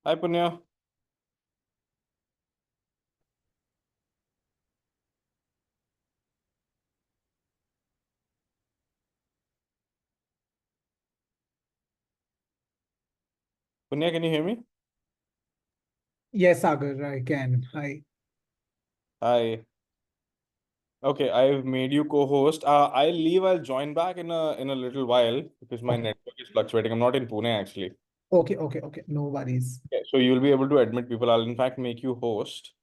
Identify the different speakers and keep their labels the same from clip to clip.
Speaker 1: Hi, Punya. Punya, can you hear me?
Speaker 2: Yes, Sagar, I can. Hi.
Speaker 1: Hi. Okay, I've made you co-host. I'll leave. I'll join back in a little while because my
Speaker 2: Okay.
Speaker 1: network is fluctuating. I'm not in Pune actually.
Speaker 2: Okay. No worries.
Speaker 1: Okay, so you'll be able to admit people. I'll in fact make you host.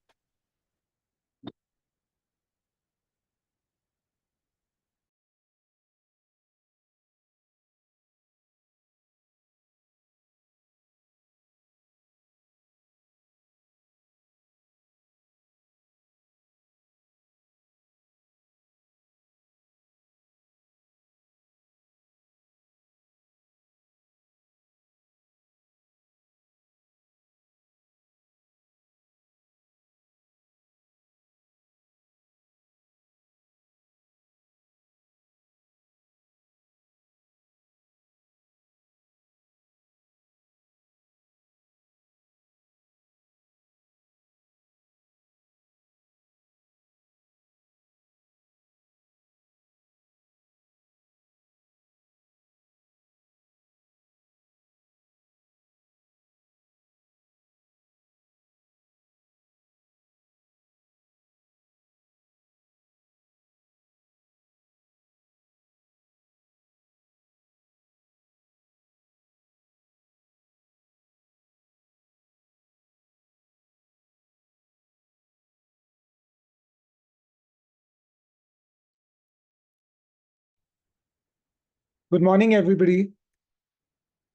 Speaker 2: Good morning, everybody.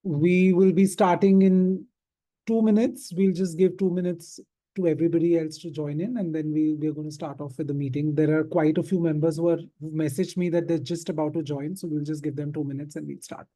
Speaker 2: We will be starting in 2 minutes. We'll just give 2 minutes to everybody else to join in, and then we're going to start off with the meeting. There are quite a few members who've messaged me that they're just about to join, so we'll just give them 2 minutes and we'll start.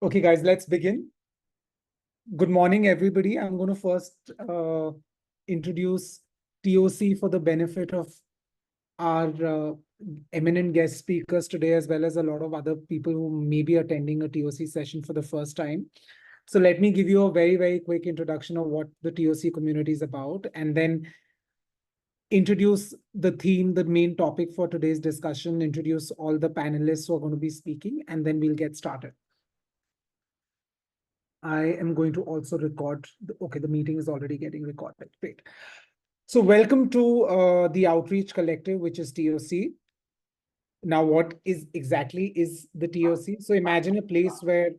Speaker 2: Okay, guys, let's begin. Good morning, everybody. I'm going to first introduce TOC for the benefit of our eminent guest speakers today, as well as a lot of other people who may be attending a TOC session for the first time. So let me give you a very quick introduction of what the TOC community is about. And then introduce the theme, the main topic for today's discussion, introduce all the panelists who are going to be speaking, and then we'll get started. I am going to also record. Okay, the meeting is already getting recorded. Great. So welcome to the Outreach Collective, which is TOC. Now, what is exactly is the TOC? So imagine a place where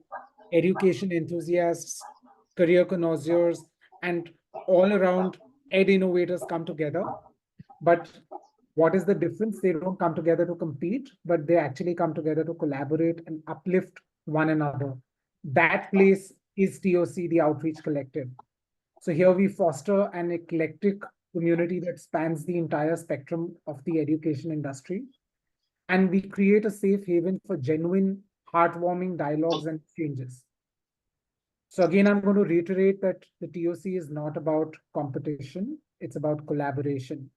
Speaker 2: education enthusiasts, career connoisseurs, and all around ed innovators come together. But what is the difference? They don't come together to compete, but they actually come together to collaborate and uplift one another. That place is TOC, the Outreach Collective. So here we foster an eclectic community that spans the entire spectrum of the education industry. And we create a safe haven for genuine, heartwarming dialogues and exchanges. So again, I'm going to reiterate that the TOC is not about competition, it's about collaboration.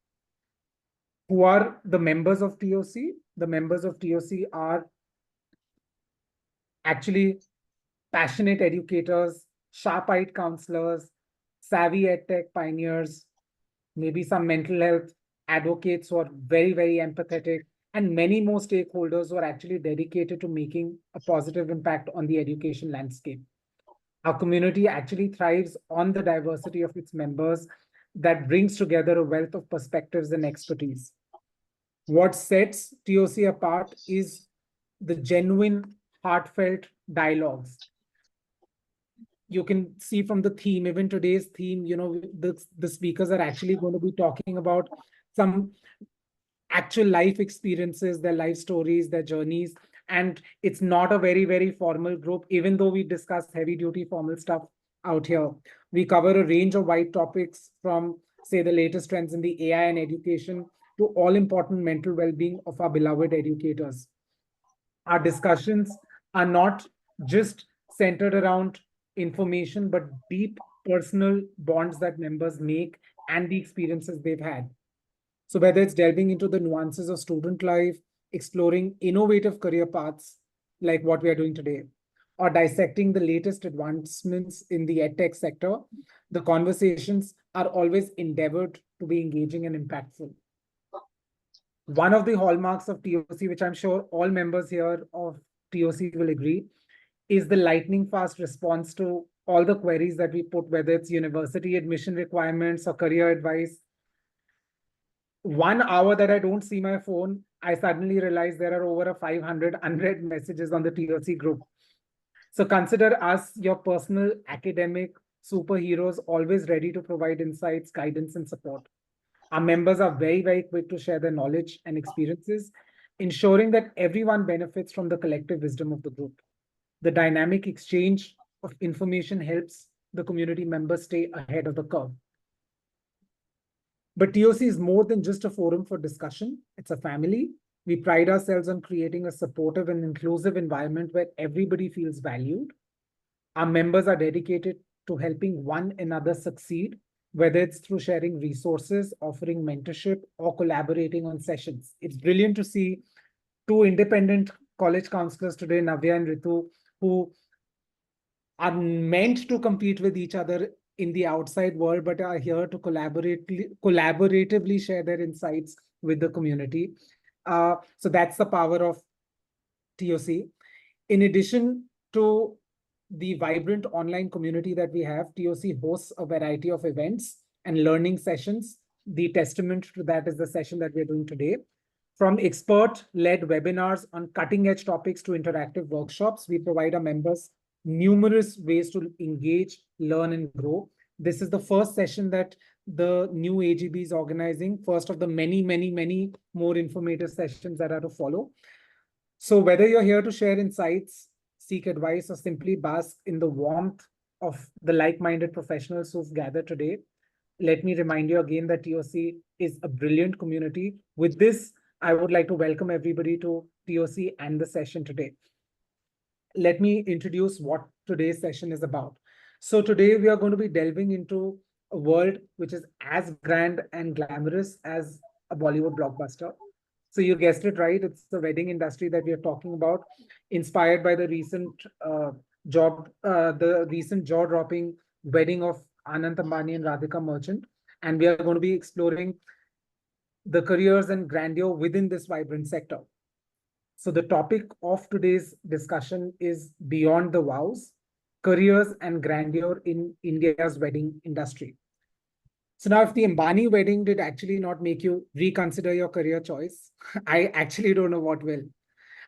Speaker 2: Who are the members of TOC? The members of TOC are actually passionate educators, sharp-eyed counselors, savvy edtech pioneers, maybe some mental health advocates who are very, very empathetic, and many more stakeholders who are actually dedicated to making a positive impact on the education landscape. Our community actually thrives on the diversity of its members that brings together a wealth of perspectives and expertise. What sets TOC apart is the genuine, heartfelt dialogues. You can see from the theme, even today's theme, the speakers are actually going to be talking about some actual life experiences, their life stories, their journeys. And it's not a very, very formal group, even though we discuss heavy duty formal stuff out here. We cover a range of wide topics from, say, the latest trends in the AI and education to all important mental well-being of our beloved educators. Our discussions are not just centered around information, but deep personal bonds that members make and the experiences they've had. So whether it's delving into the nuances of student life, exploring innovative career paths like what we are doing today, or dissecting the latest advancements in the edtech sector, the conversations are always endeavored to be engaging and impactful. One of the hallmarks of TOC, which I'm sure all members here of TOC will agree, is the lightning fast response to all the queries that we put, whether it's university admission requirements or career advice. 1 hour that I don't see my phone, I suddenly realize there are over 500 unread messages on the TOC group. So consider us your personal academic superheroes, always ready to provide insights, guidance, and support. Our members are very, very quick to share their knowledge and experiences, ensuring that everyone benefits from the collective wisdom of the group. The dynamic exchange of information helps the community members stay ahead of the curve. But TOC is more than just a forum for discussion. It's a family. We pride ourselves on creating a supportive and inclusive environment where everybody feels valued. Our members are dedicated to helping one another succeed, whether it's through sharing resources, offering mentorship, or collaborating on sessions. It's brilliant to see two independent college counselors today, Navya and Ritu, who are meant to compete with each other in the outside world, but are here to collaboratively share their insights with the community. So that's the power of TOC. In addition to the vibrant online community that we have, TOC hosts a variety of events and learning sessions. The testament to that is the session that we're doing today. From expert-led webinars on cutting-edge topics to interactive workshops, we provide our members numerous ways to engage, learn, and grow. This is the first session that the new AGB is organizing, first of the many, many, many more informative sessions that are to follow. So whether you're here to share insights, seek advice, or simply bask in the warmth of the like-minded professionals who've gathered today, let me remind you again that TOC is a brilliant community. With this, I would like to welcome everybody to TOC and the session today. Let me introduce what today's session is about. So today we are going to be delving into a world which is as grand and glamorous as a Bollywood blockbuster. So you guessed it right. It's the wedding industry that we are talking about, inspired by the recent jaw-dropping wedding of Anant Ambani and Radhika Merchant. And we are going to be exploring the careers and grandeur within this vibrant sector. So the topic of today's discussion is Beyond the Vows, Careers and Grandeur in India's Wedding Industry. So now if the Ambani wedding did actually not make you reconsider your career choice, I actually don't know what will.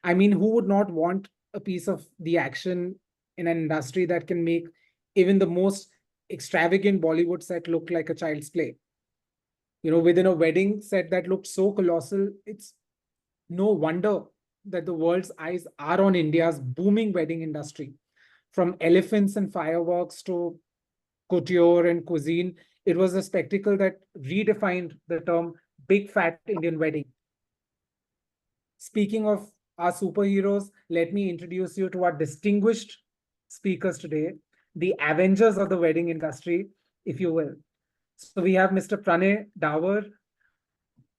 Speaker 2: I mean, who would not want a piece of the action in an industry that can make even the most extravagant Bollywood set look like a child's play? Within a wedding set that looked so colossal, it's no wonder that the world's eyes are on India's booming wedding industry. From elephants and fireworks to couture and cuisine, it was a spectacle that redefined the term big fat Indian wedding. Speaking of our superheroes, let me introduce you to our distinguished speakers today, the Avengers of the wedding industry, if you will. So we have Mr. Praney Dawar,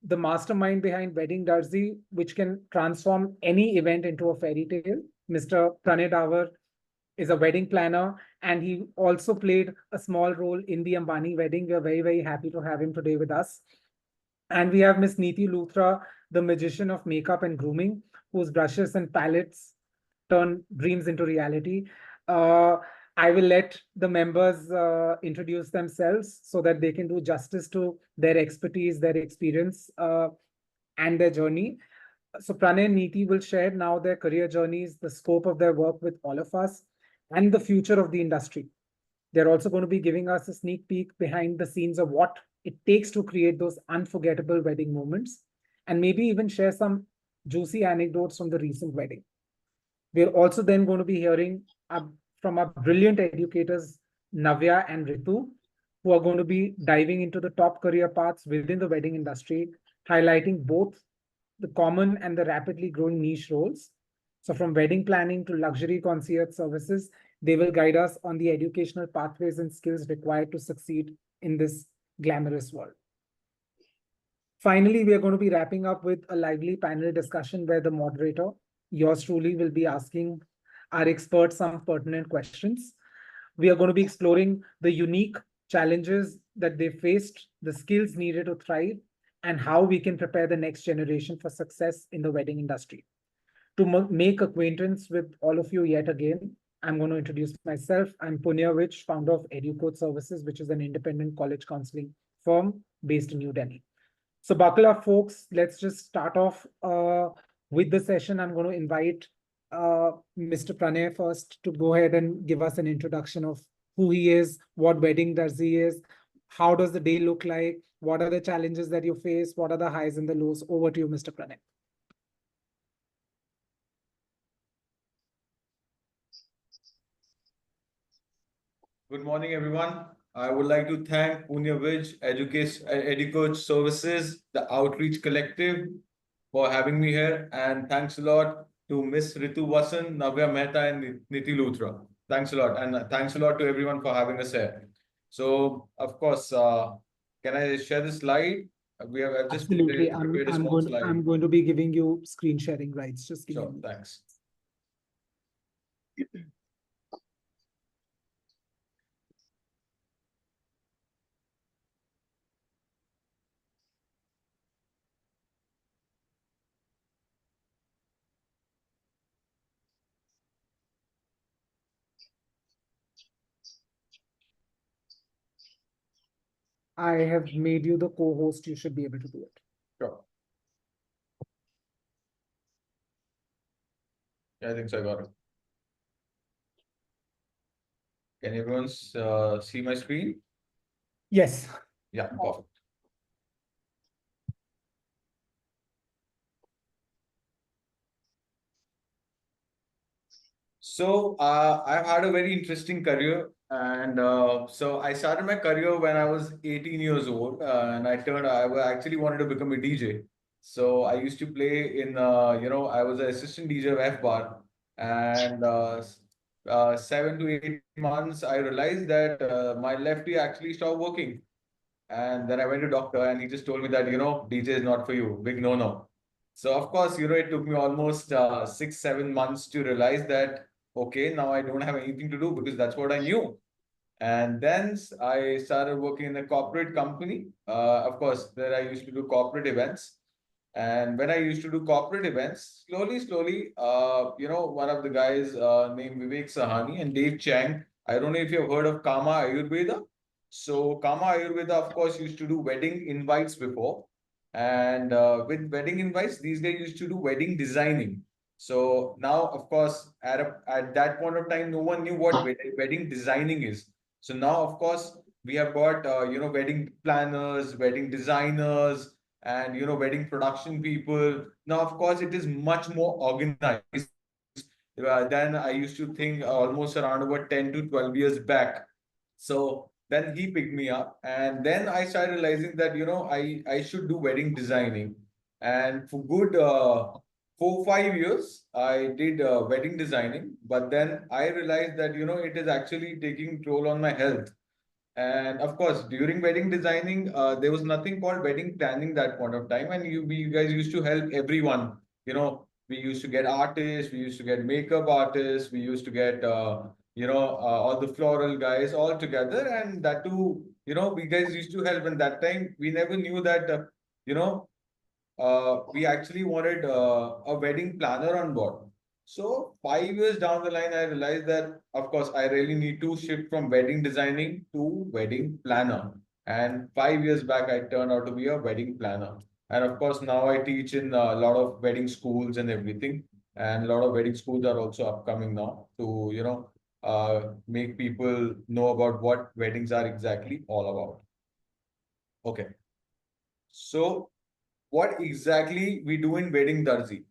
Speaker 2: the mastermind behind Wedding Darzi, which can transform any event into a fairy tale. Mr. Praney Dawar is a wedding planner, and he also played a small role in the Ambani wedding. We are very, very happy to have him today with us. And we have Miss Niti Luthra, the magician of makeup and grooming, whose brushes and palettes turn dreams into reality. Uh, I will let the members introduce themselves so that they can do justice to their expertise, their experience, and their journey. So Pranay and Niti will share now their career journeys, the scope of their work with all of us, and the future of the industry. They're also going to be giving us a sneak peek behind the scenes of what it takes to create those unforgettable wedding moments, and maybe even share some juicy anecdotes from the recent wedding. We're also then going to be hearing from our brilliant educators, Navya and Ritu, who are going to be diving into the top career paths within the wedding industry, highlighting both the common and the rapidly growing niche roles. So from wedding planning to luxury concierge services, they will guide us on the educational pathways and skills required to succeed in this glamorous world. Finally, we are going to be wrapping up with a lively panel discussion where the moderator, yours truly, will be asking our experts some pertinent questions. We are going to be exploring the unique challenges that they faced, the skills needed to thrive, and how we can prepare the next generation for success in the wedding industry. To make acquaintance with all of you yet again, I'm going to introduce myself. I'm Punnya, founder of Decode Services, which is an independent college counseling firm based in New Delhi. So buckle up, folks. Let's just start off with the session. I'm going to invite Mr. Pranay first to go ahead and give us an introduction of who he is, what wedding does he is, how does the day look like, what are the challenges that you face, what are the highs and the lows. Over to you, Mr. Pranay.
Speaker 3: Good morning, everyone. I would like to thank Punnya Educate Services, the Outreach Collective, for having me here. And thanks a lot to Miss Ritu Wason, Navya, Mehta, and Niti Luthra. Thanks a lot. And thanks a lot to everyone for having us here. So, of course, can I share this slide? I've just
Speaker 2: Absolutely.
Speaker 3: prepared a small slide.
Speaker 2: I'm going to be giving you screen sharing rights. Just give
Speaker 3: Sure,
Speaker 2: me.
Speaker 3: thanks.
Speaker 2: I have made you the co-host. You should be able to do it.
Speaker 3: Sure. Yeah, I think so. I got it. Can everyone see my screen?
Speaker 2: Yes.
Speaker 3: Yeah, perfect. So I've had a very interesting career, and so I started my career when I was 18 years old, and I actually wanted to become a DJ. So I used to play in, I was an assistant DJ of F Bar, and 7 to 8 months, I realized that my left ear actually stopped working. And then I went to doctor, and he just told me that, DJ is not for you, big no-no. So of course, it took me almost 6, 7 months to realize that, okay, now I don't have anything to do because that's what I knew. And then I started working in a corporate company. Of course, there I used to do corporate events. And when I used to do corporate events, slowly, one of the guys named Vivek Sahani and Dave Chang, I don't know if you've heard of Kama Ayurveda. So Kama Ayurveda, of course, used to do wedding invites before. And with wedding invites, these guys used to do wedding designing. So now, of course, at that point of time, no one knew what wedding designing is. So now, of course, we have got wedding planners, wedding designers, and wedding production people. Now, of course, it is much more organized than I used to think almost around about 10 to 12 years back. So then he picked me up, and then I started realizing that I should do wedding designing. And for good 4 5 years I did wedding designing, but then I realized that it is actually taking toll on my health. And of course, during wedding designing, there was nothing called wedding planning that point of time. And you guys used to help everyone. We used to get artists, we used to get makeup artists, we used to get, all the floral guys all together. And that too, we guys used to help. And that time, we never knew that, we actually wanted a wedding planner on board. So 5 years down the line, I realized that, of course, I really need to shift from wedding designing to wedding planner. And 5 years back, I turned out to be a wedding planner. And of course, now I teach in a lot of wedding schools and everything. And a lot of wedding schools are also upcoming now to, make people know about what weddings are exactly all about. Okay. So what exactly we do in Wedding Darzi?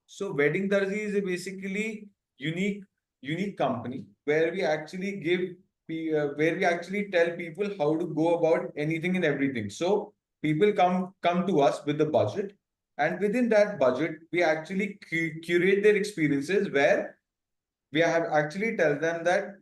Speaker 3: So Wedding Darzi is a basically unique unique company where we actually where we actually tell people how to go about anything and everything. So people come to us with the budget, and within that budget, we actually curate their experiences where we have actually tell them that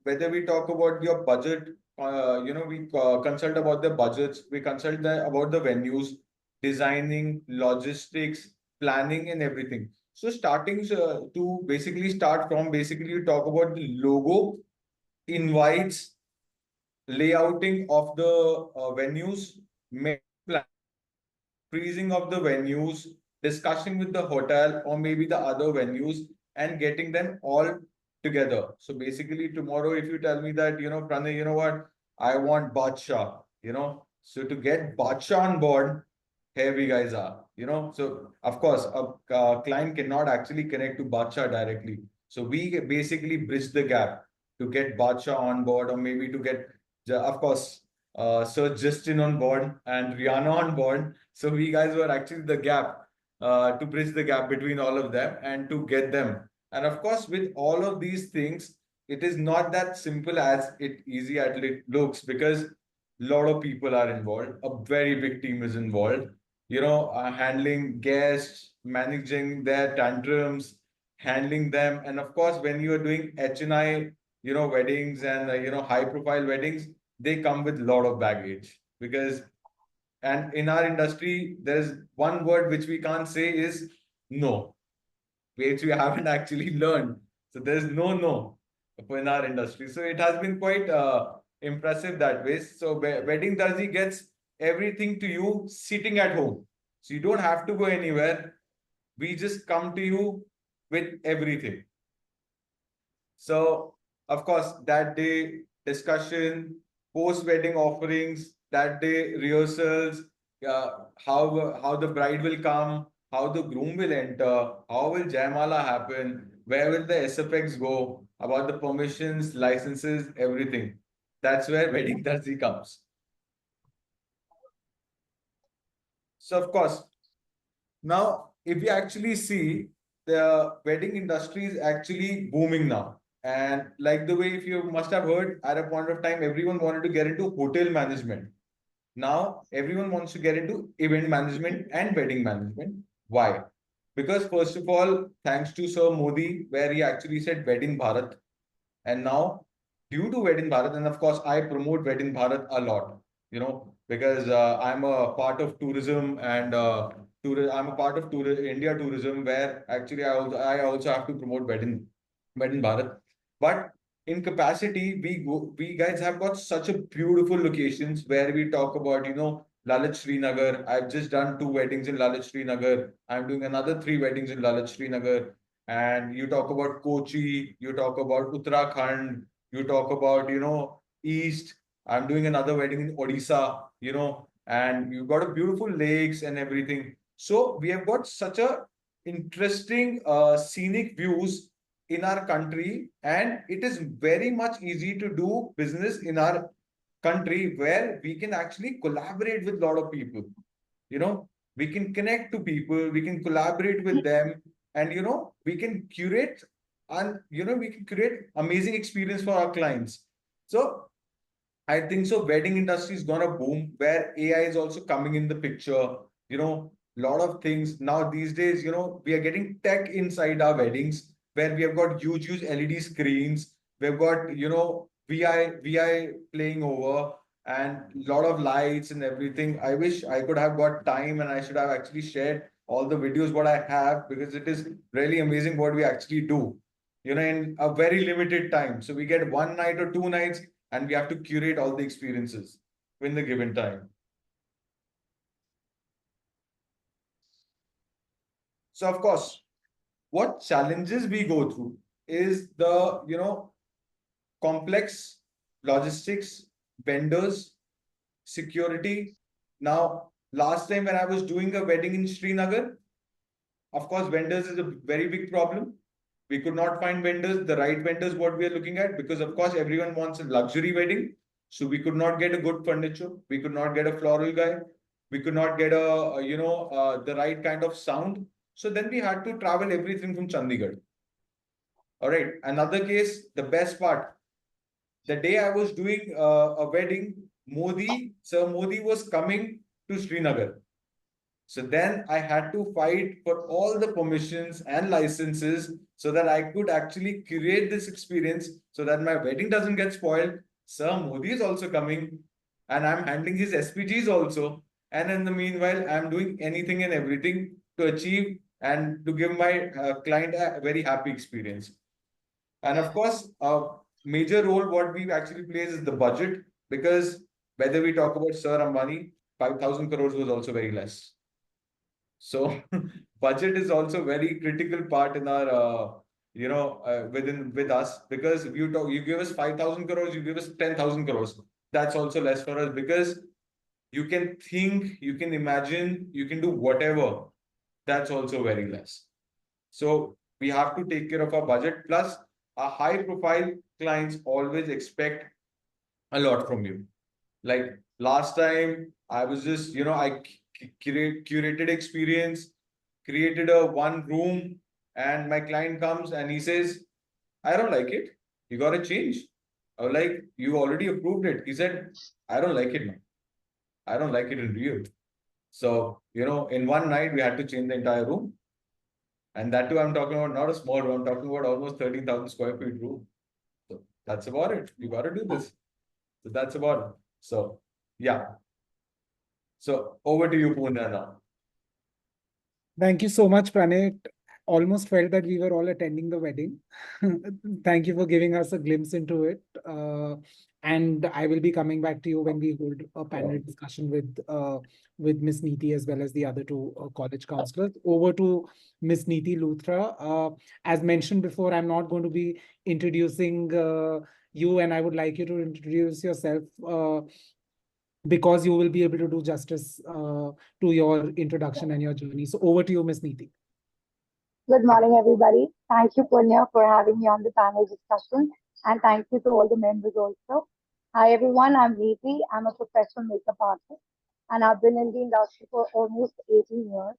Speaker 3: whether we talk about your budget, we consult about the budgets, we consult about the venues, designing, logistics, planning, and everything. So starting to basically start from basically you talk about the logo, invites, layouting of the venues, freezing of the venues, discussing with the hotel or maybe the other venues, and getting them all together. So basically, tomorrow, if you tell me that, Pranay, you know what, I want Badsha, so to get Badsha on board, here we guys are, So of course, a client cannot actually connect to Badsha directly. So we basically bridge the gap to get Badsha on board, or maybe to get, of course, Sir Justin on board and Rihanna on board. So we guys were actually the gap to bridge the gap between all of them and to get them. And of course, with all of these things, it is not that simple as it easy as it looks, because a lot of people are involved. A very big team is involved. Handling guests, managing their tantrums, handling them, and of course, when you are doing HNI, weddings and high profile weddings, they come with a lot of baggage. Because and in our industry, there's one word which we can't say is no, which we haven't actually learned. So there's no in our industry. So it has been quite impressive that way. So Wedding Darzi gets everything to you sitting at home. So you don't have to go anywhere. We just come to you with everything. So, of course, that day discussion, post-wedding offerings, that day rehearsals, how the bride will come, how the groom will enter, how will Jaimala happen, where will the SFX go, about the permissions, licenses, everything. That's where Wedding Darzi comes. So, of course, now if you actually see, the wedding industry is actually booming now. And like the way, if you must have heard, at a point of time, everyone wanted to get into hotel management. Now, everyone wants to get into event management and wedding management. Why? Because, first of all, thanks to Sir Modi, where he actually said Wedding Bharat. And now, due to Wedding Bharat, and of course, I promote Wedding Bharat a lot, because I'm a part of tourism and I'm a part of India tourism, where actually I also have to promote Wedding Bharat. But in capacity, we guys have got such a beautiful locations where we talk about, Lalit Srinagar. I've just done 2 weddings in Lalit Srinagar. I'm doing another 3 weddings in Lalit Srinagar. And you talk about Kochi, you talk about Uttarakhand, you talk about, East. I'm doing another wedding in Odisha, and you've got a beautiful lakes and everything. So we have got such a interesting scenic views in our country, and it is very much easy to do business in our country where we can actually collaborate with a lot of people. you know we can connect to people, we can collaborate with them, and we can curate, and we can create amazing experience for our clients. So I think so. Wedding industry is gonna boom where AI is also coming in the picture. Lot of things now these days. We are getting tech inside our weddings where we have got huge LED screens. We've got VI playing over and lot of lights and everything. I wish I could have got time and I should have actually shared all the videos what I have, because it is really amazing what we actually do. In a very limited time. So we get 1 night or 2 nights and we have to curate all the experiences in the given time. So of course, what challenges we go through is the complex logistics, vendors, security. Now, last time when I was doing a wedding in Srinagar, of course, vendors is a very big problem. We could not find vendors, the right vendors, what we are looking at, because of course everyone wants a luxury wedding. So we could not get a good furniture. We could not get a floral guy. We could not get the right kind of sound. So then we had to travel everything from Chandigarh. All right. Another case, the best part, the day I was doing a wedding, Sir Modi was coming to Srinagar. So then I had to fight for all the permissions and licenses so that I could actually curate this experience so that my wedding doesn't get spoiled. Sir Modi is also coming and I'm handling his SPGs also. And in the meanwhile, I'm doing anything and everything to achieve and to give my client a very happy experience. And of course, a major role what we actually plays is the budget, because whether we talk about Sir Ambani, 5,000 crores was also very less. So budget is also very critical part in our with us, because if you give us 5,000 crores, you give us 10,000 crores. That's also less for us, because you can think, you can imagine, you can do whatever. That's also very less. So we have to take care of our budget. Plus, our high profile clients always expect a lot from you. Like last time, I was just, I curated experience, created a one room, and my client comes and he says, I don't like it. You got to change. I was like, you already approved it. He said, I don't like it now. I don't like it in real. So, in one night, we had to change the entire room. And that too, I'm talking about not a small room, I'm talking about almost 13,000 square feet room. So that's about it. You got to do this. So that's about it. So, yeah. So over to you, Punnya now.
Speaker 2: Thank you so much, Pranay. It almost felt that we were all attending the wedding. Thank you for giving us a glimpse into it. And I will be coming back to you when we hold a panel discussion with Miss Niti as well as the other two college counselors. Over to Miss Niti Luthra. As mentioned before, I'm not going to be introducing you, and I would like you to introduce yourself because you will be able to do justice to your introduction and your journey. So over to you, Ms. Niti.
Speaker 4: Good morning, everybody. Thank you, Punnya, for having me on the panel discussion. And thank you to all the members also. Hi, everyone. I'm Niti. I'm a professional makeup artist. And I've been in the industry for almost 18 years.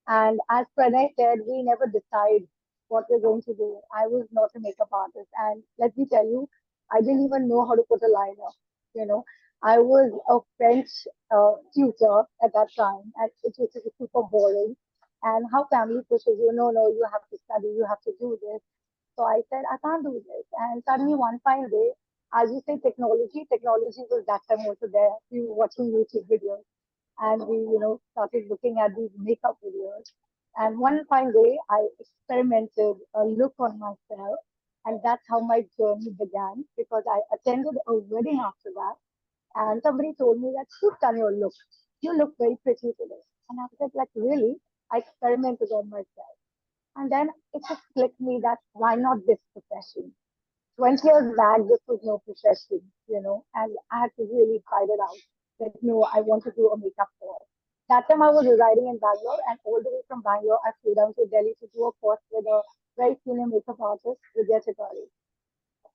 Speaker 4: And as Pranay said, we never decide what we're going to do. I was not a makeup artist. And let me tell you, I didn't even know how to put a liner. You know, I was a French tutor at that time, and it was super boring. And how family pushes you, no, no, you have to study, you have to do this. So I said, I can't do this. And suddenly one fine day, as you say, technology was that time also there. We were watching YouTube videos and we, started looking at these makeup videos. And one fine day, I experimented a look on myself, And that's how my journey began because I attended a wedding after that. And somebody told me that, you've done your look. You look very pretty today. And I said, like, really? I experimented on myself. And then it just clicked me that why not this profession? 20 years back, this was no profession, and I had to really fight it out that no, I want to do a makeup course. That time I was residing in Bangalore, and all the way from Bangalore, I flew down to Delhi to do a course with a very senior makeup artist, Vidya Chitali.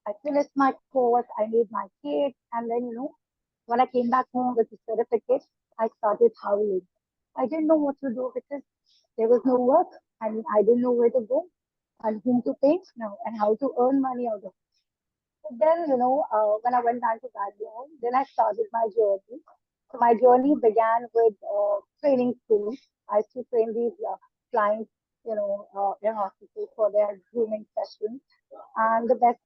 Speaker 4: I finished my course, I made my cake, and then, when I came back home with the certificate, I started howling. I didn't know what to do because there was no work. I mean, I didn't know where to go and whom to pay now and how to earn money out of it. But then, when I went back to Bangalore, then I started my journey. So my journey began with training schools. I used to train these clients, in hospitals for their grooming sessions. And the best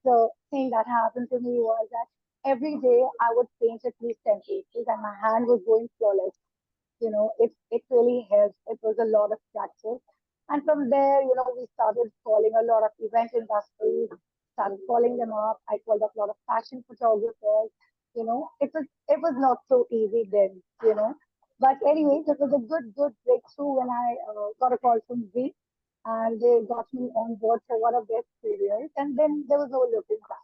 Speaker 4: thing that happened to me was that every day I would paint at least 10 pages and my hand was going flawless. It really helped. It was a lot of practice. And from there, we started calling a lot of event industries, started calling them up. I called up a lot of fashion photographers. It was not so easy then, But anyways, it was a good breakthrough when I got a call from Z and they got me on board for one of their studios. And then there was no looking back.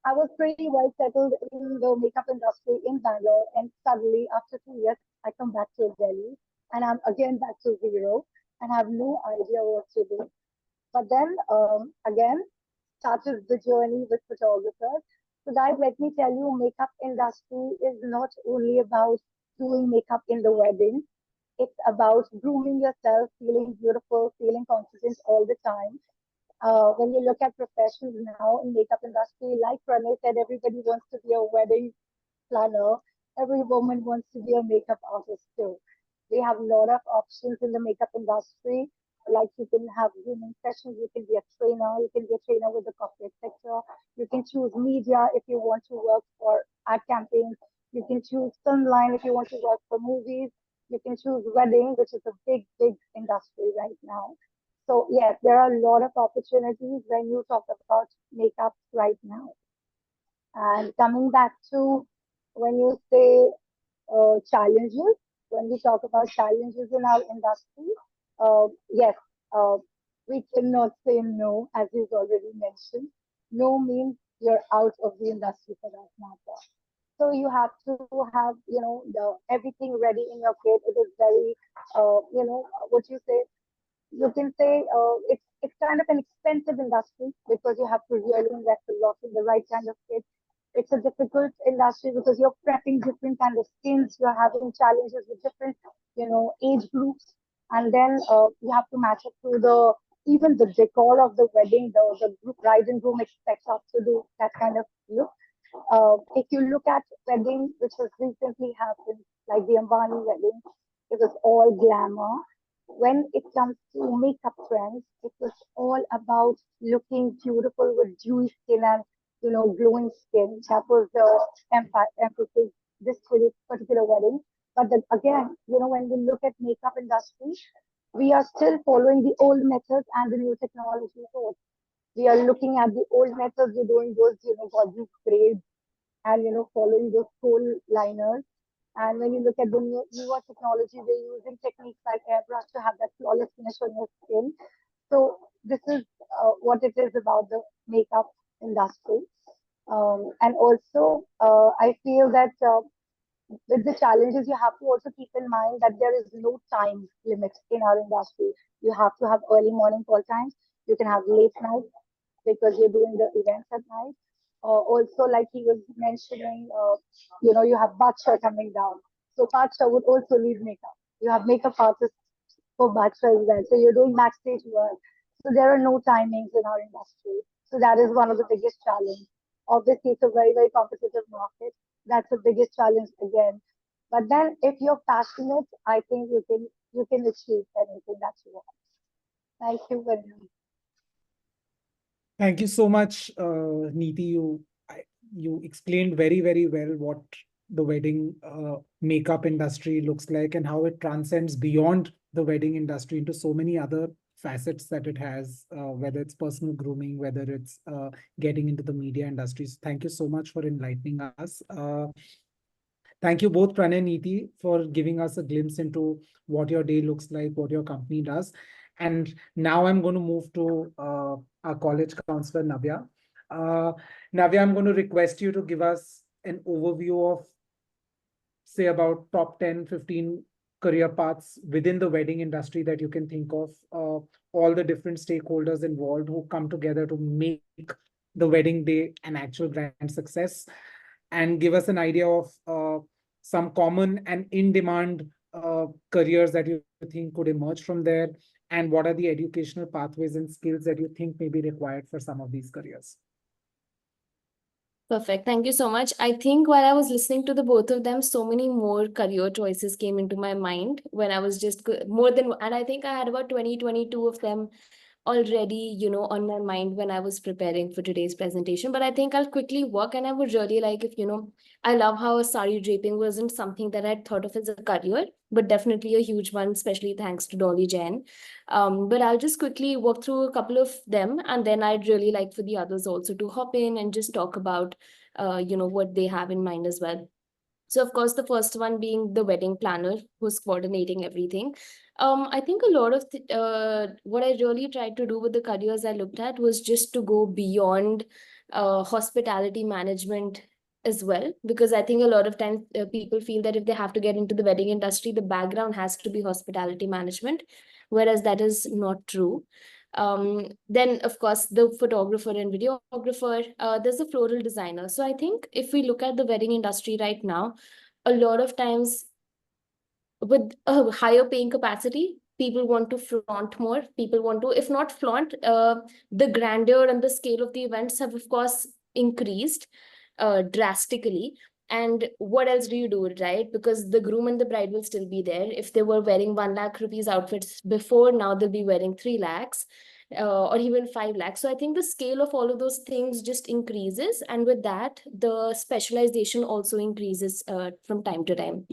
Speaker 4: I was pretty well settled in the makeup industry in Bangalore, and suddenly, after 2 years, I come back to Delhi, and I'm again back to zero, and have no idea what to do. But then, again, started the journey with photographers. So, guys, let me tell you, makeup industry is not only about doing makeup in the wedding. It's about grooming yourself, feeling beautiful, feeling confident all the time. When you look at professions now in makeup industry, like Pranay said, everybody wants to be a wedding planner. Every woman wants to be a makeup artist too. We have a lot of options in the makeup industry. Like you can have grooming sessions, you can be a trainer, you can be a trainer with the corporate sector. You can choose media if you want to work for ad campaigns. You can choose film line if you want to work for movies. You can choose wedding, which is a big industry right now. So yes, there are a lot of opportunities when you talk about makeup right now. And coming back to when you say challenges, when we talk about challenges in our industry, yes, uh, we cannot say no, as you've already mentioned. No means you're out of the industry for that matter. So you have to have, everything ready in your kit. It is very, what you say, you can say it's kind of an expensive industry because you have to really invest a lot in the right kind of kit. It's a difficult industry because you're prepping different kind of skins. You're having challenges with different, age groups, and then you have to match it to the even the decor of the wedding. The group bride and groom expects us to do that kind of look. If you look at weddings which has recently happened, like the Ambani wedding, it was all glamour. When it comes to makeup trends, it was all about looking beautiful with dewy skin and glowing skin. That was the emphasis this particular wedding. But then again, when we look at makeup industry, we are still following the old methods and the new technology. So we are looking at the old methods. We're doing those, gorgeous braids and following those coal liners. And when you look at the newer technology, they're using techniques like airbrush to have that flawless finish on your skin. So this is what it is about the makeup industry. And also, I feel that with the challenges, you have to also keep in mind that there is no time limit in our industry. You have to have early morning call times. You can have late night because you're doing the events at night. Also, like he was mentioning, you have Bacha coming down. So Bacha would also lead makeup. You have makeup artists for Bacha as well. So you're doing backstage work. So there are no timings in our industry. So that is one of the biggest challenge. Obviously, it's a very competitive market. That's the biggest challenge again. But then, if you're passionate, I think you can achieve anything that you want. Thank you very much.
Speaker 2: Thank you so much, Niti. You explained very well what the wedding makeup industry looks like and how it transcends beyond the wedding industry into so many other facets that it has, whether it's personal grooming, whether it's getting into the media industry. So thank you so much for enlightening us. Thank you both, Pranay and Niti, for giving us a glimpse into what your day looks like, what your company does. And now I'm going to move to our college counselor, Navya. Navya, I'm going to request you to give us an overview of, say, about top 10, 15 career paths within the wedding industry that you can think of, all the different stakeholders involved who come together to make the wedding day an actual grand success, and give us an idea of some common and in-demand careers that you think could emerge from there, and what are the educational pathways and skills that you think may be required for some of these careers.
Speaker 5: Perfect. Thank you so much. I think while I was listening to the both of them, so many more career choices came into my mind when I was just more than, and I think I had about 22 of them already, on my mind when I was preparing for today's presentation. But I think I'll quickly work, and I would really like if, I love how sari draping wasn't something that I'd thought of as a career, but definitely a huge one, especially thanks to Dolly Jain. But I'll just quickly walk through a couple of them, and then I'd really like for the others also to hop in and just talk about, what they have in mind as well. So, of course, the first one being the wedding planner who's coordinating everything. I think a lot of what I really tried to do with the careers I looked at was just to go beyond hospitality management as well, because I think a lot of times people feel that if they have to get into the wedding industry, the background has to be hospitality management, whereas that is not true. Then, of course, the photographer and videographer, there's a floral designer. So I think if we look at the wedding industry right now, a lot of times with a higher paying capacity, people want to flaunt more. People want to, if not flaunt, the grandeur and the scale of the events have, of course, increased drastically. And what else do you do, right? Because the groom and the bride will still be there. If they were wearing 1 lakh rupees outfits before, now they'll be wearing 3 lakhs. Or even 5 lakhs. So I think the scale of all of those things just increases. And with that, the specialization also increases from time to time.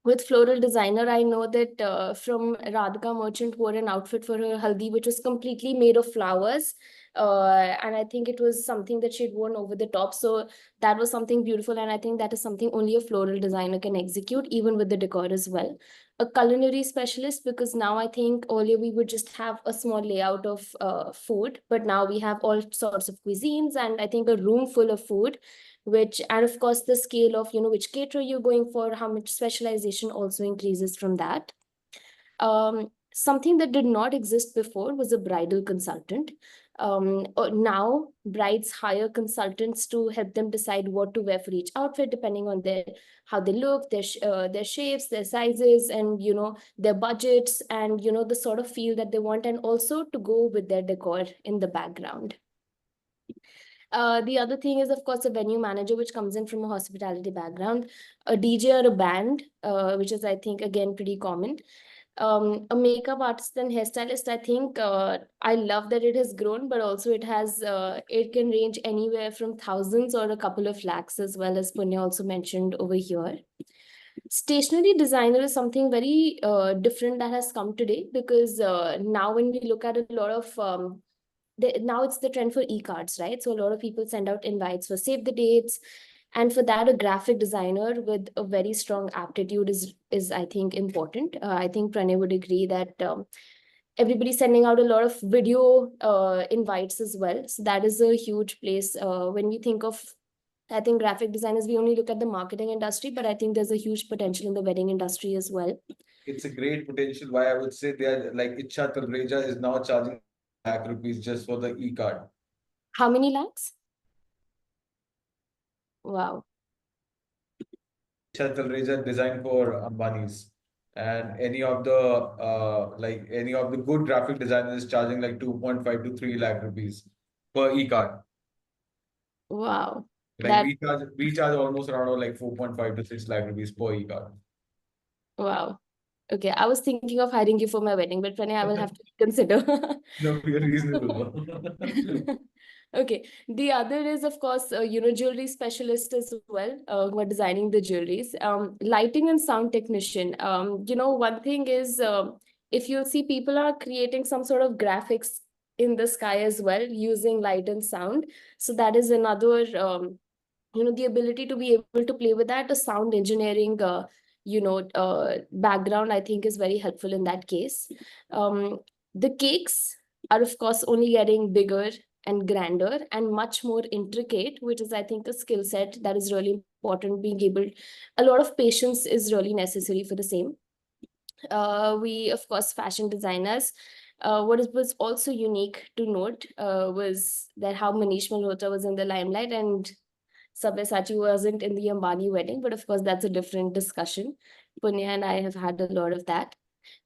Speaker 5: With floral designer, I know that from Radhika Merchant wore an outfit for her haldi, which was completely made of flowers. And I think it was something that she'd worn over the top. So that was something beautiful. And I think that is something only a floral designer can execute, even with the decor as well. A culinary specialist, because now I think earlier we would just have a small layout of food, but now we have all sorts of cuisines, and I think a room full of food, and of course the scale of, which caterer you're going for, how much specialization also increases from that. Something that did not exist before was a bridal consultant. Now brides hire consultants to help them decide what to wear for each outfit, depending on how they look, their shapes, their sizes, and their budgets, and the sort of feel that they want, and also to go with their decor in the background. The other thing is, of course, a venue manager, which comes in from a hospitality background, a DJ or a band, which is, I think, again, pretty common. A makeup artist and hairstylist, I think I love that it has grown, but also it can range anywhere from thousands or a couple of lakhs as well, as Punnya also mentioned over here. Stationery designer is something very different that has come today, because now when we look at a lot of now it's the trend for e-cards, right? So a lot of people send out invites for save the dates. And for that, a graphic designer with a very strong aptitude is I think, important. I think Pranay would agree that everybody's sending out a lot of video invites as well. So that is a huge place. When we think of, I think, graphic designers, we only look at the marketing industry, but I think there's a huge potential in the wedding industry as well.
Speaker 3: It's a great potential. Why I would say they are like Icha Talreja is now charging lakh rupees just for the e-card.
Speaker 5: How many lakhs? Wow.
Speaker 3: Icha Talreja designed for Ambani's, and any of the good graphic designers is charging like 2.5 to 3 lakh rupees per e-card.
Speaker 5: Wow.
Speaker 3: Like we charge almost around like 4.5 to 6 lakh rupees per e-card.
Speaker 5: Wow. Okay, I was thinking of hiring you for my wedding, but Pranay, I will have to consider.
Speaker 3: No, we are reasonable.
Speaker 5: Okay, the other is, of course, jewelry specialist as well, who are designing the jewelries. Lighting and sound technician. One thing is, if you'll see, people are creating some sort of graphics in the sky as well using light and sound. So that is another the ability to be able to play with that. The sound engineering background, I think, is very helpful in that case. The cakes are of course only getting bigger and grander and much more intricate, which is, I think, a skill set that is really important. Being able, a lot of patience is really necessary for the same. We, of course, fashion designers. Was also unique to note was that how Manish Malhotra was in the limelight and Sabyasachi wasn't in the Ambani wedding, but of course that's a different discussion. Punya and I have had a lot of that.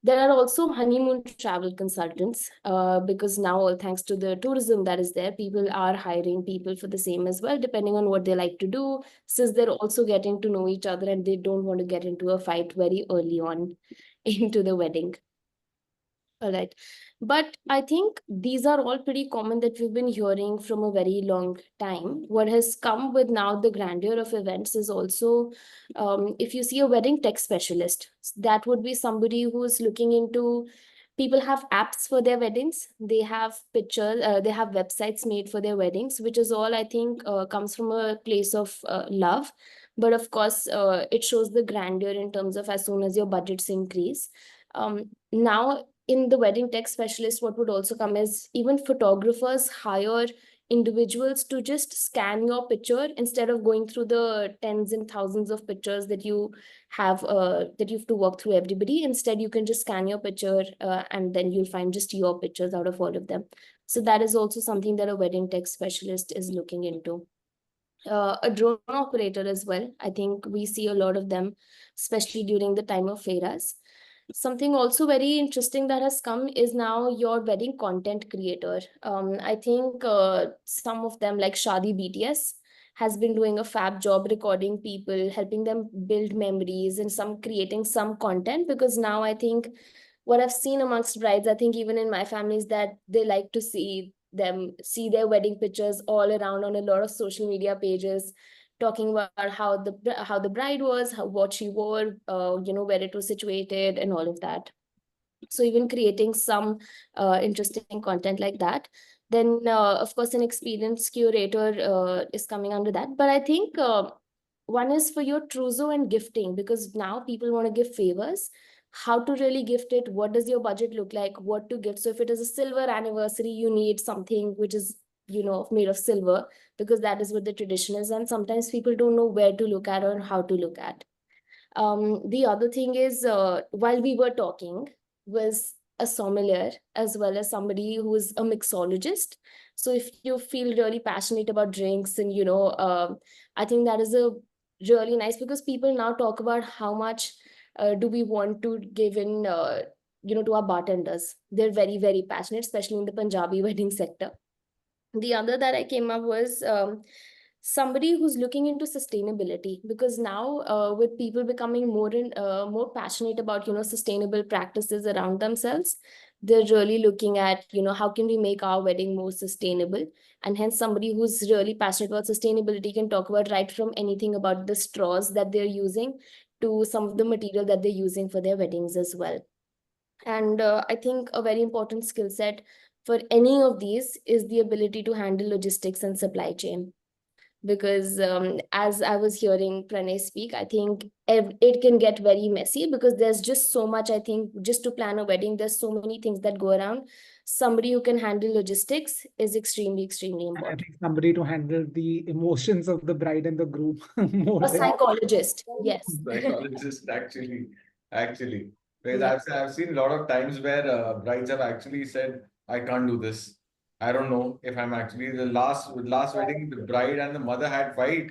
Speaker 5: There are also honeymoon travel consultants because now, all thanks to the tourism that is there, people are hiring people for the same as well, depending on what they like to do, since they're also getting to know each other and they don't want to get into a fight very early on into the wedding. All right. But I think these are all pretty common that we've been hearing from a very long time. What has come with now the grandeur of events is also, if you see a wedding tech specialist, that would be somebody who is looking into, people have apps for their weddings. They have pictures, they have websites made for their weddings, which is all, I think, comes from a place of love. But of course, it shows the grandeur in terms of as soon as your budgets increase. Now, in the wedding tech specialist, what would also come is even photographers hire individuals to just scan your picture instead of going through the tens and thousands of pictures that you have to walk through everybody. Instead, you can just scan your picture and then you'll find just your pictures out of all of them. So that is also something that a wedding tech specialist is looking into. A drone operator as well. I think we see a lot of them, especially during the time of fairas. Something also very interesting that has come is now your wedding content creator. I think some of them, like Shadi BTS, has been doing a fab job recording people, helping them build memories, and some creating some content. Because now I think what I've seen amongst brides, I think even in my family, is that they like to see their wedding pictures all around on a lot of social media pages, talking about how the bride was, what she wore, where it was situated, and all of that. So even creating some interesting content like that. Then, of course, an experienced curator is coming under that. But I think one is for your trousseau and gifting, because now people want to give favors. How to really gift it? What does your budget look like? What to gift? So if it is a silver anniversary, you need something which is made of silver, because that is what the tradition is. And sometimes people don't know where to look at or how to look at. The other thing is, while we were talking, was a sommelier as well as somebody who is a mixologist. So if you feel really passionate about drinks and, I think that is a really nice, because people now talk about how much do we want to give in, to our bartenders. They're very, very passionate, especially in the Punjabi wedding sector. The other that I came up was somebody who's looking into sustainability, because now with people becoming more passionate about sustainable practices around themselves, they're really looking at how can we make our wedding more sustainable. And hence somebody who's really passionate about sustainability can talk about right from anything about the straws that they're using to some of the material that they're using for their weddings as well. And I think a very important skill set for any of these is the ability to handle logistics and supply chain. Because as I was hearing Pranay speak, I think it can get very messy, because there's just so much. I think just to plan a wedding, there's so many things that go around. Somebody who can handle logistics is extremely, extremely
Speaker 2: And I
Speaker 5: important.
Speaker 2: think somebody to handle the emotions of the bride and the groom more
Speaker 5: A
Speaker 2: than
Speaker 5: psychologist, yes.
Speaker 3: Psychologist, actually. Because
Speaker 5: Yeah.
Speaker 3: I've seen a lot of times where brides have actually said, I can't do this. I don't know if I'm actually the last wedding, the bride and the mother had fight.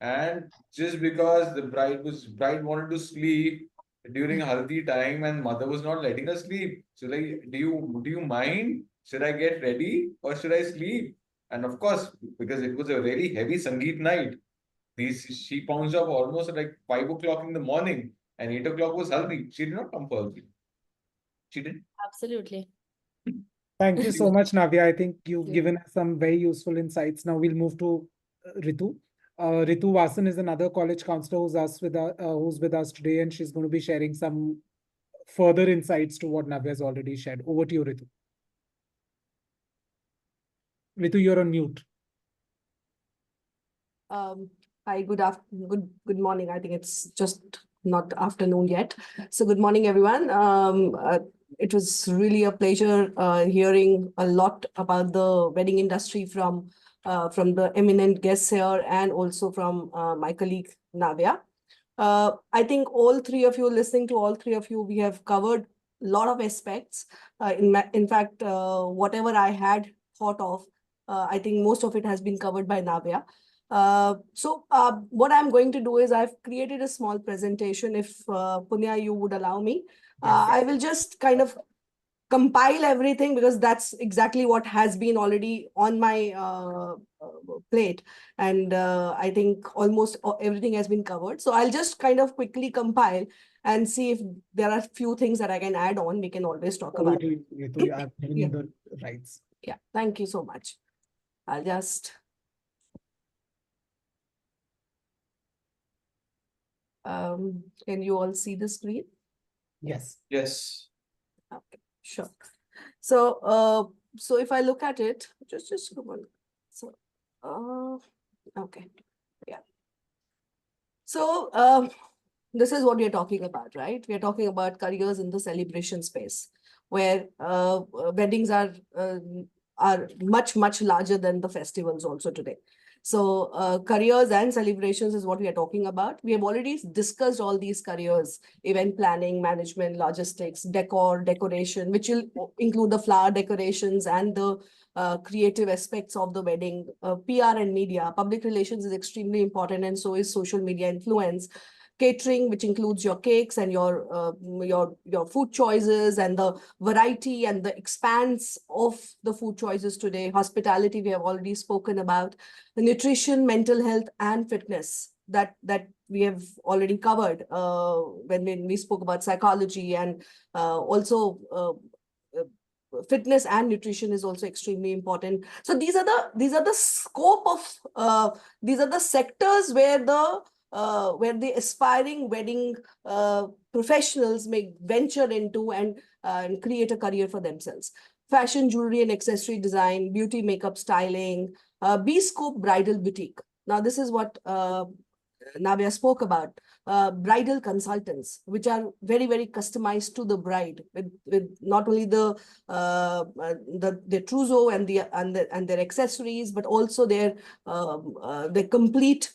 Speaker 3: And just because the bride wanted to sleep during haldi time and mother was not letting her sleep. So like, do you mind? Should I get ready or should I sleep? And of course, because it was a very heavy Sangeet night, she pounced up almost at like 5 o'clock in the morning, and 8 o'clock was haldi. She did not come for haldi. She did.
Speaker 5: Absolutely.
Speaker 2: Thank you so much, Navya. I think you've
Speaker 5: you.
Speaker 2: given us some very useful insights. Now we'll move to Ritu. Ritu Wason is another college counselor who's with us today, and she's going to be sharing some further insights to what Navya has already shared. Over to you, Ritu. Ritu, you're on mute.
Speaker 6: Hi, good morning. I think it's just not afternoon yet. So good morning, everyone. It was really a pleasure hearing a lot about the wedding industry from the eminent guests here and also from my colleague Navya. I think all three of you, listening to all three of you, we have covered a lot of aspects. In fact, whatever I had thought of, I think most of it has been covered by Navya. So what I'm going to do is I've created a small presentation. If Punya, you would allow me, I will just kind of compile everything because that's exactly what has been already on my plate. And I think almost everything has been covered. So I'll just kind of quickly compile and see if there are few things that I can add on. We can always talk
Speaker 2: Over
Speaker 6: about.
Speaker 2: to you, Ritu. I've given you the rights.
Speaker 6: Yeah, thank you so much. I'll just. Can you all see the screen?
Speaker 2: Yes.
Speaker 3: Yes.
Speaker 6: Okay, sure. So, so if I look at it, just come on. So, okay, yeah. So, this is what we are talking about, right? We are talking about careers in the celebration space, where weddings are much larger than the festivals also today. So careers and celebrations is what we are talking about. We have already discussed all these careers: event planning, management, logistics, decor, decoration, which will include the flower decorations and the creative aspects of the wedding. PR and media, public relations is extremely important, and so is social media influence. Catering, which includes your cakes and your food choices and the variety and the expanse of the food choices today. Hospitality, we have already spoken about. The nutrition, mental health, and fitness that we have already covered when we spoke about psychology, and also fitness and nutrition is also extremely important. So these are the scope of these are the sectors where the aspiring wedding professionals may venture into and create a career for themselves. Fashion, jewelry and accessory design, beauty, makeup, styling, bespoke bridal boutique. Now, this is what Navya spoke about. Bridal consultants, which are very customized to the bride, with not only the trousseau and their accessories, but also their complete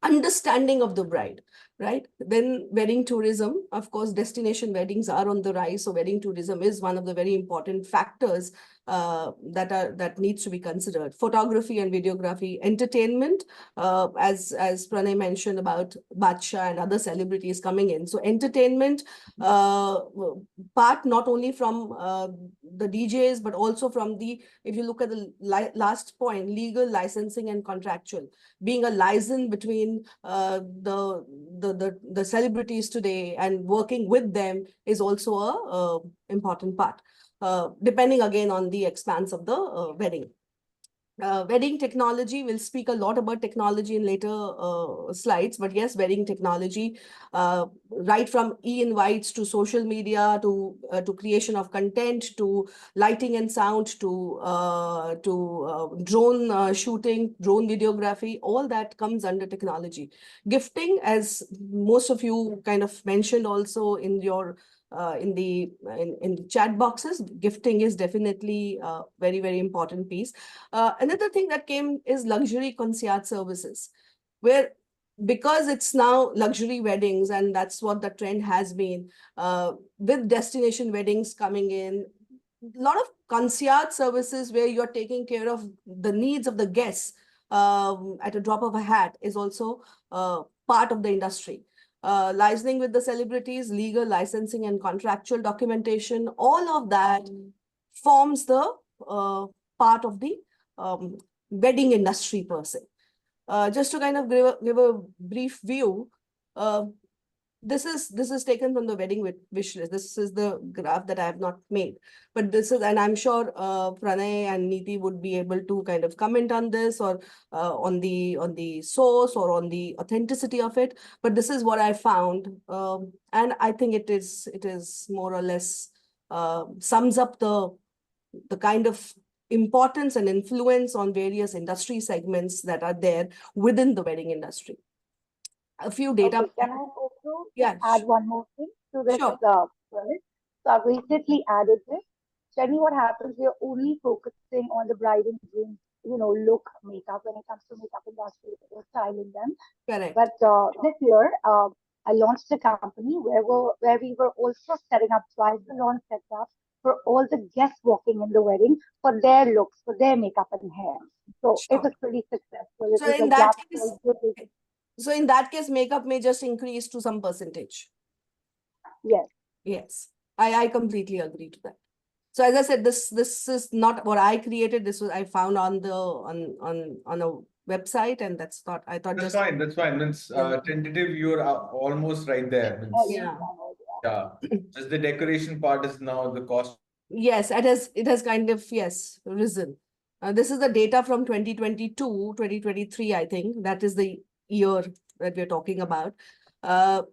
Speaker 6: understanding of the bride, right? Then wedding tourism, of course, destination weddings are on the rise. So wedding tourism is one of the very important factors that needs to be considered. Photography and videography, entertainment, as Pranay mentioned about Badsha and other celebrities coming in. So entertainment part, not only from the DJs, but also from if you look at the last point, legal, licensing and contractual, being a liaison between the celebrities today and working with them is also a important part, depending again on the expanse of the wedding. Wedding technology, we'll speak a lot about technology in later slides, but yes, wedding technology, right from e-invites to social media to creation of content, to lighting and sound, to drone shooting, drone videography, all that comes under technology. Gifting, as most of you kind of mentioned also in your in the chat boxes, gifting is definitely a very important piece. Another thing that came is luxury concierge services, where because it's now luxury weddings, and that's what the trend has been, with destination weddings coming in, a lot of concierge services where you're taking care of the needs of the guests at a drop of a hat is also part of the industry. Licensing with the celebrities, legal, licensing and contractual documentation, all of that forms the part of the wedding industry per se. Just to kind of give a brief view, this is taken from the wedding wish list. This is the graph that I have not made, but this is, and I'm sure Pranay and Niti would be able to kind of comment on this, or on the source or on the authenticity of it. But this is what I found, and I think it is more or less sums up the kind of importance and influence on various industry segments that are there within the wedding industry. A few data.
Speaker 4: Okay, can I also
Speaker 6: Yeah,
Speaker 4: add one more thing to this
Speaker 6: sure.
Speaker 4: list? So I've recently added this. Jenny, what happens? We are only focusing on the bride and groom, look, makeup when it comes to makeup industry, or styling them.
Speaker 6: Correct.
Speaker 4: But this year, I launched a company where we were also setting up trial salon setup for all the guests walking in the wedding for their looks, for their makeup and hair. So it
Speaker 6: Sure.
Speaker 4: was pretty successful. It
Speaker 6: So
Speaker 4: was
Speaker 6: in
Speaker 4: a
Speaker 6: that
Speaker 4: gap
Speaker 6: case,
Speaker 4: filled.
Speaker 6: so in that case, makeup may just increase to some percentage.
Speaker 4: Yes.
Speaker 6: Yes, I completely agree to that. So as I said, this is not what I created. This was I found on the on a website, and I thought
Speaker 3: That's
Speaker 6: just
Speaker 3: fine. That's fine. Means tentative, you're almost right there. Means,
Speaker 6: yeah.
Speaker 3: yeah. Just the decoration part is now the cost.
Speaker 6: Yes, it has kind of, yes, risen. This is the data from 2022, 2023, I think. That is the year that we're talking about.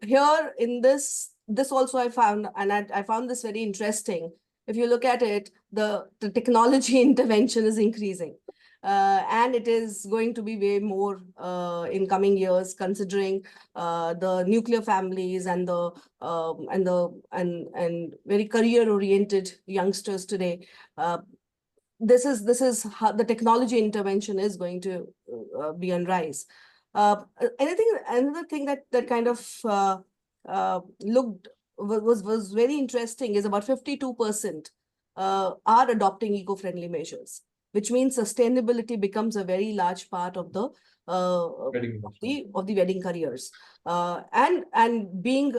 Speaker 6: Here in this also I found, and I found this very interesting. If you look at it, the technology intervention is increasing. And it is going to be way more in coming years, considering the nuclear families and the and very career oriented youngsters today. This is how the technology intervention is going to be on rise. Another thing that kind of was very interesting is about 52% are adopting eco-friendly measures, which means sustainability becomes a very large part of the wedding careers, and being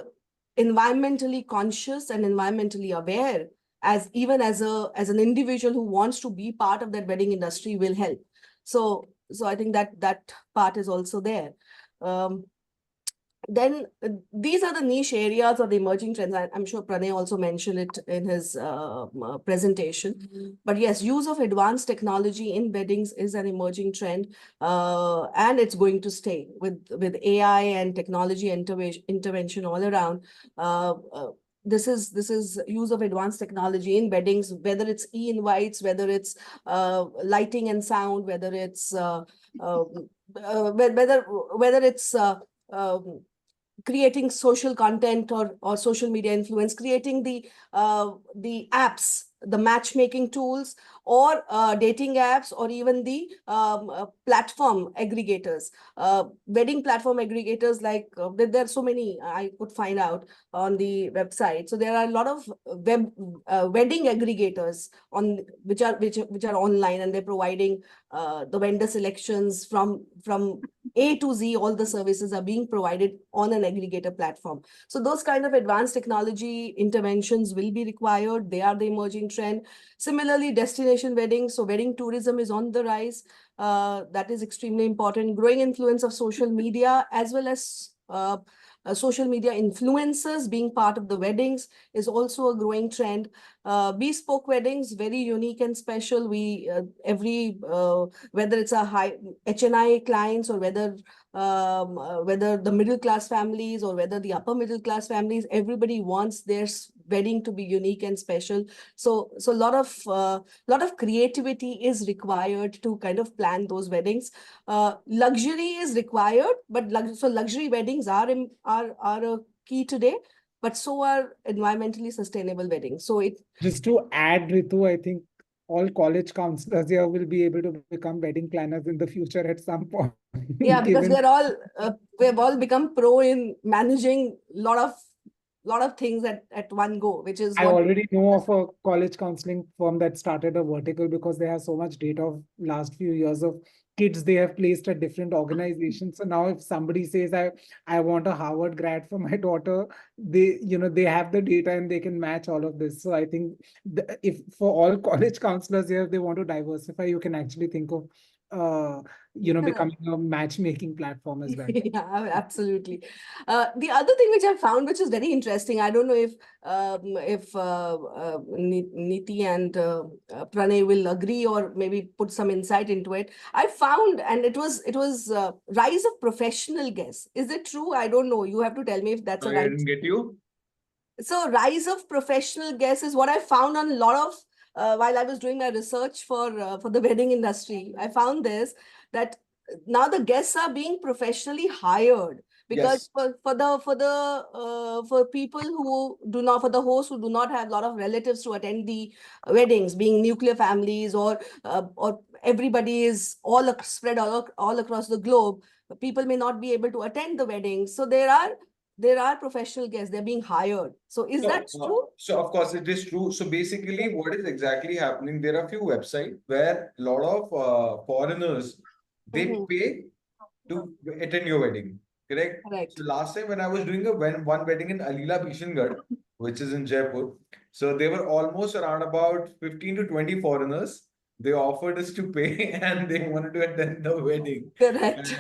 Speaker 6: environmentally conscious and environmentally aware as an individual who wants to be part of that wedding industry will help. So I think that part is also there. Then these are the niche areas or the emerging trends. I'm sure Pranay also mentioned it in his presentation. But yes, use of advanced technology in weddings is an emerging trend, and it's going to stay with AI and technology intervention all around. This is use of advanced technology in weddings, whether it's e-invites, whether it's lighting and sound, whether it's whether it's creating social content or social media influence, creating the apps, the matchmaking tools, or dating apps, or even the platform aggregators, wedding platform aggregators. Like there are so many I could find out on the website. So there are a lot of wedding aggregators on which are online, and they're providing the vendor selections from A to Z. All the services are being provided on an aggregator platform. So those kind of advanced technology interventions will be required. They are the emerging trend. Similarly, destination weddings, so wedding tourism is on the rise. That is extremely important. Growing influence of social media, as well as social media influencers being part of the weddings, is also a growing trend. Bespoke weddings, very unique and special. We whether it's a high HNI clients, or whether the middle class families, or whether the upper middle class families, everybody wants their wedding to be unique and special. So a lot of creativity is required to kind of plan those weddings. Luxury is required, but luxury weddings are a key today, but so are environmentally sustainable weddings. So it
Speaker 2: Just to add, Ritu, I think all college counselors here will be able to become wedding planners in the future at some point.
Speaker 6: yeah, because
Speaker 2: given
Speaker 6: we have all become pro in managing lot of things at one go, which is
Speaker 2: I
Speaker 6: what
Speaker 2: already know of a college counseling firm that started a vertical because they have so much data of last few years of kids they have placed at different organizations. So now if somebody says I want a Harvard grad for my daughter, they have the data and they can match all of this. So I think if for all college counselors here, if they want to diversify, you can actually think of becoming a matchmaking platform as well.
Speaker 6: Yeah, absolutely. The other thing which I found, which is very interesting, I don't know if Niti and Pranay will agree or maybe put some insight into it. I found, and it was rise of professional guests. Is it true? I don't know. You have to tell me if that's a
Speaker 3: Sorry, I
Speaker 6: right.
Speaker 3: didn't get you.
Speaker 6: So rise of professional guests is what I found on a lot of while I was doing my research for the wedding industry. I found this, that now the guests are being professionally hired, because
Speaker 3: Yes.
Speaker 6: for people who do not, for the hosts who do not have a lot of relatives to attend the weddings, being nuclear families, or everybody is spread all across the globe, people may not be able to attend the weddings. So there are professional guests, they're being hired. So is that true?
Speaker 3: So of course it is true. So basically, what is exactly happening? There are a few websites where a lot of foreigners, they pay to attend your wedding. Correct?
Speaker 6: Correct.
Speaker 3: So last time when I was doing one wedding in Alila Bishangarh, which is in Jaipur, so there were almost around about 15 to 20 foreigners. They offered us to pay and they wanted to attend the wedding.
Speaker 6: Correct.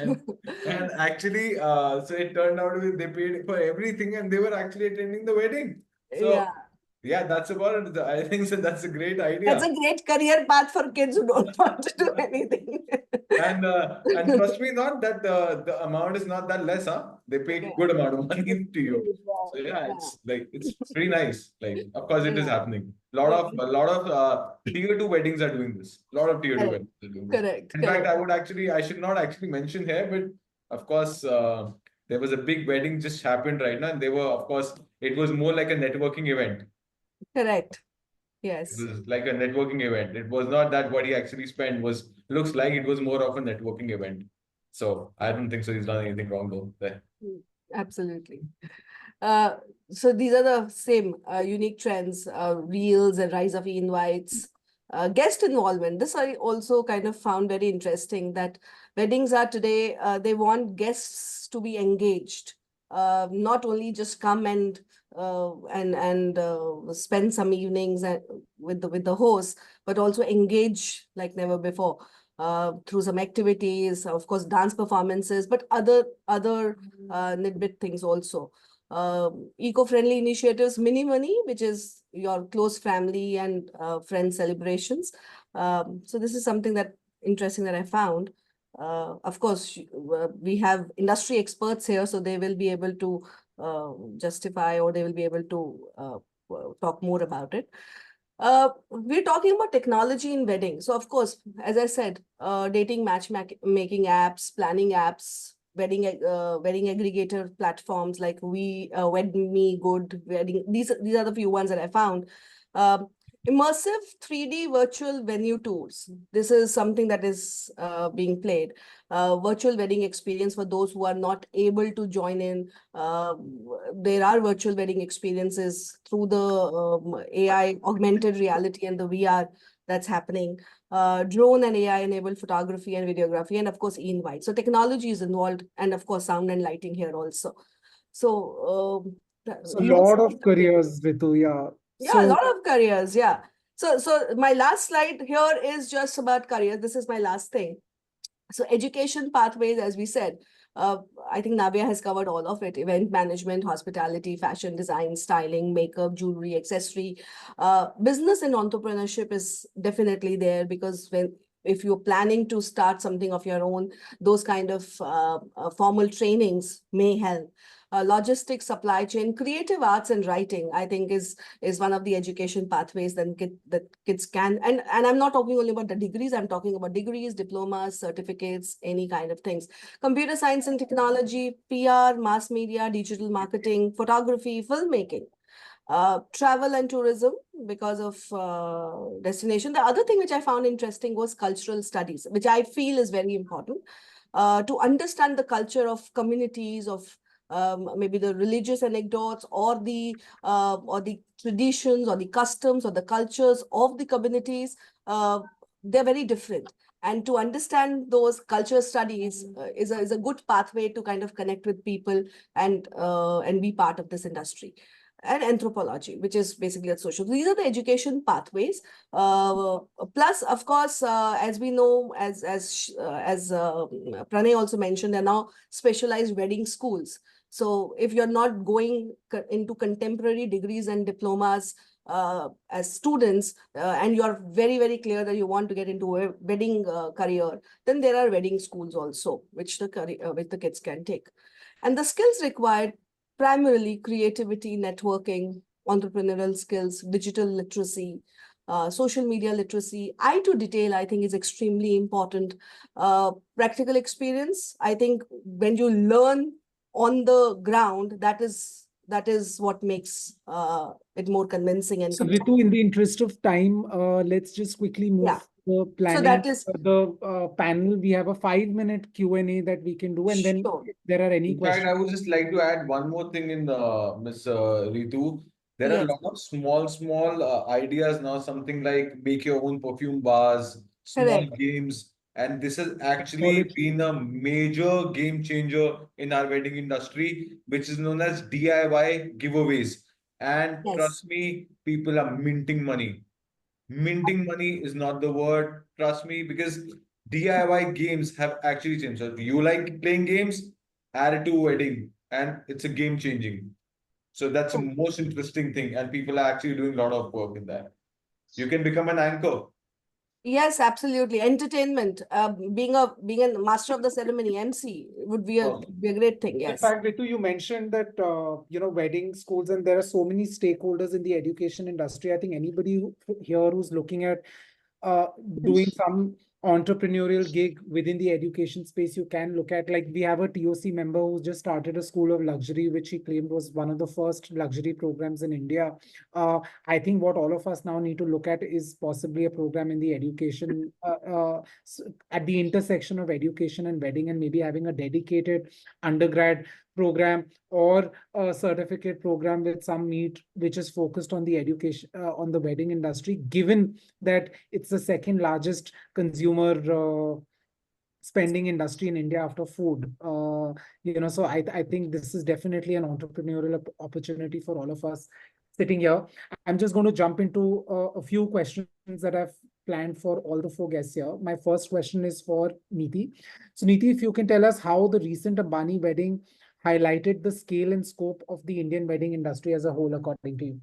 Speaker 3: And actually, so it turned out they paid for everything and they were actually attending the wedding. So
Speaker 6: Yeah.
Speaker 3: yeah, that's about it. I think so. That's a great idea.
Speaker 6: That's a great career path for kids who don't want to do anything.
Speaker 3: And trust me, not that the amount is not that less, huh? They pay good amount of money to you. So yeah, it's pretty nice. Like, of course, it is happening. A lot of tier 2 weddings are doing this. A lot of tier 2
Speaker 6: Correct.
Speaker 3: weddings are doing this.
Speaker 6: Correct.
Speaker 3: In fact, I should not actually mention here, but of course, there was a big wedding just happened right now, and they were, of course, it was more like a networking event.
Speaker 6: Correct. Yes.
Speaker 3: It was like a networking event. It was not that what he actually spent was, looks like it was more of a networking event. So I don't think so he's done anything wrong though there.
Speaker 6: Absolutely. So these are the same unique trends, reels and rise of e-invites, guest involvement. This I also kind of found very interesting, that weddings are today, they want guests to be engaged, not only just come and spend some evenings with the host, but also engage like never before through some activities, of course, dance performances, but other nitbit things also. Eco-friendly initiatives, mini money, which is your close family and friend celebrations. So this is something that interesting that I found. Of course, we have industry experts here, so they will be able to justify, or they will be able to talk more about it. We're talking about technology in wedding. So of course, as I said, dating matchmaking apps, planning apps, wedding aggregator platforms like WedMe, Good, Wedding. These are the few ones that I found. Immersive 3D virtual venue tours. This is something that is being played. Virtual wedding experience for those who are not able to join in. There are virtual wedding experiences through the AI, augmented reality, and the VR that's happening. Drone and AI-enabled photography and videography, and of course, e-invite. So technology is involved, and of course, sound and lighting here also. So
Speaker 2: a lot of careers, Ritu, yeah.
Speaker 6: Yeah, a lot of careers, yeah. So my last slide here is just about careers. This is my last thing. So education pathways, as we said, I think Navya has covered all of it: event management, hospitality, fashion design, styling, makeup, jewelry, accessory. Business and entrepreneurship is definitely there, because if you're planning to start something of your own, those kind of formal trainings may help. Logistics, supply chain, creative arts and writing, I think is one of the education pathways that kids can, and I'm not talking only about the degrees, I'm talking about degrees, diplomas, certificates, any kind of things. Computer science and technology, PR, mass media, digital marketing, photography, filmmaking. Travel and tourism, because of destination. The other thing which I found interesting was cultural studies, which I feel is very important to understand the culture of communities, of maybe the religious anecdotes, or the traditions, or the customs, or the cultures of the communities. They're very different. And to understand those culture studies is a good pathway to kind of connect with people and be part of this industry. and anthropology, which is basically a social. These are the education pathways. Plus, of course, as we know, as Pranay also mentioned, there are now specialized wedding schools. So if you're not going into contemporary degrees and diplomas as students, and you're very, very clear that you want to get into a wedding career, then there are wedding schools also, which the kids can take. And the skills required, primarily creativity, networking, entrepreneurial skills, digital literacy, social media literacy. Eye to detail, I think, is extremely important. Practical experience, I think when you learn on the ground, that is what makes it more convincing and
Speaker 2: So
Speaker 6: compelling.
Speaker 2: Ritu, in the interest of time, let's just quickly move
Speaker 6: Yeah.
Speaker 2: the planning.
Speaker 6: that is-
Speaker 2: the panel. We have a 5-minute Q&A that we can do, and then
Speaker 6: Sure.
Speaker 2: if there are any
Speaker 3: In fact,
Speaker 2: questions.
Speaker 3: I would just like to add one more thing in Miss Ritu. There are a
Speaker 6: Yes.
Speaker 3: lot of small ideas now, something like make your own perfume bars, small
Speaker 6: Correct.
Speaker 3: games. And this has actually been a major game changer in our wedding industry, which is known as DIY giveaways. And
Speaker 6: Yes.
Speaker 3: trust me, people are minting money. Minting money is not the word, trust me, because DIY games have actually changed. So if you like playing games, add it to wedding, and it's a game changing. So that's the most interesting thing, and people are actually doing a lot of work in that. You can become an anchor.
Speaker 6: Yes, absolutely. Entertainment, being a master of the ceremony, MC would be a great thing.
Speaker 2: In
Speaker 6: Yes.
Speaker 2: fact, Ritu, you mentioned that wedding schools, and there are so many stakeholders in the education industry. I think anybody here who's looking at doing some entrepreneurial gig within the education space, you can look at, like, we have a TOC member who just started a school of luxury, which he claimed was one of the first luxury programs in India. I think what all of us now need to look at is possibly a program in the education at the intersection of education and wedding, and maybe having a dedicated undergrad program or a certificate program with some meat which is focused on the education on the wedding industry, given that it's the second largest consumer spending industry in India after food. So I think this is definitely an entrepreneurial opportunity for all of us sitting here. I'm just going to jump into a few questions that I've planned for all the 4 guests here. My first question is for Niti. So Niti, if you can tell us how the recent Ambani wedding highlighted the scale and scope of the Indian wedding industry as a whole, according to you.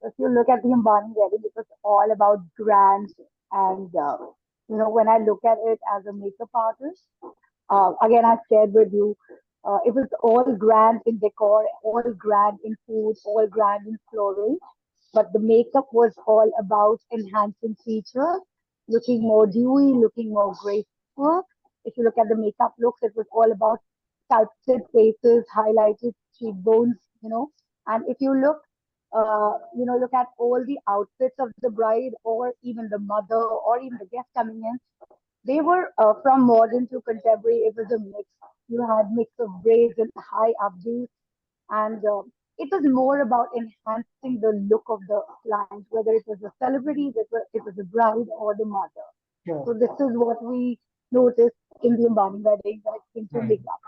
Speaker 4: If you look at the Ambani wedding, it was all about grand. And, when I look at it as a makeup artist, again, I shared with you, it was all grand in decor, all grand in food, all grand in flooring. But the makeup was all about enhancing features, looking more dewy, looking more graceful. If you look at the makeup looks, it was all about sculpted faces, highlighted cheekbones, And if you look at all the outfits of the bride or even the mother or even the guest coming in, they were from modern to contemporary. It was a mix. You had mix of braids and high updos, and it was more about enhancing the look of the client, whether it was a celebrity, it was a bride or the mother.
Speaker 2: Sure.
Speaker 4: So this is what we noticed in the Ambani wedding when it came to makeup.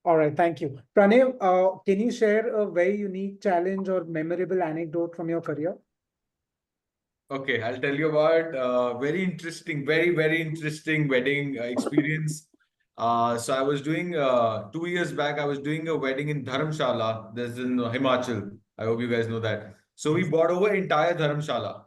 Speaker 2: All right, thank you. Pranay, can you share a very unique challenge or memorable anecdote from your career?
Speaker 3: Okay, I'll tell you about very interesting, very interesting wedding experience. So I was doing 2 years back, I was doing a wedding in Dharamshala. This is in Himachal. I hope you guys know that. So we bought over entire Dharamshala.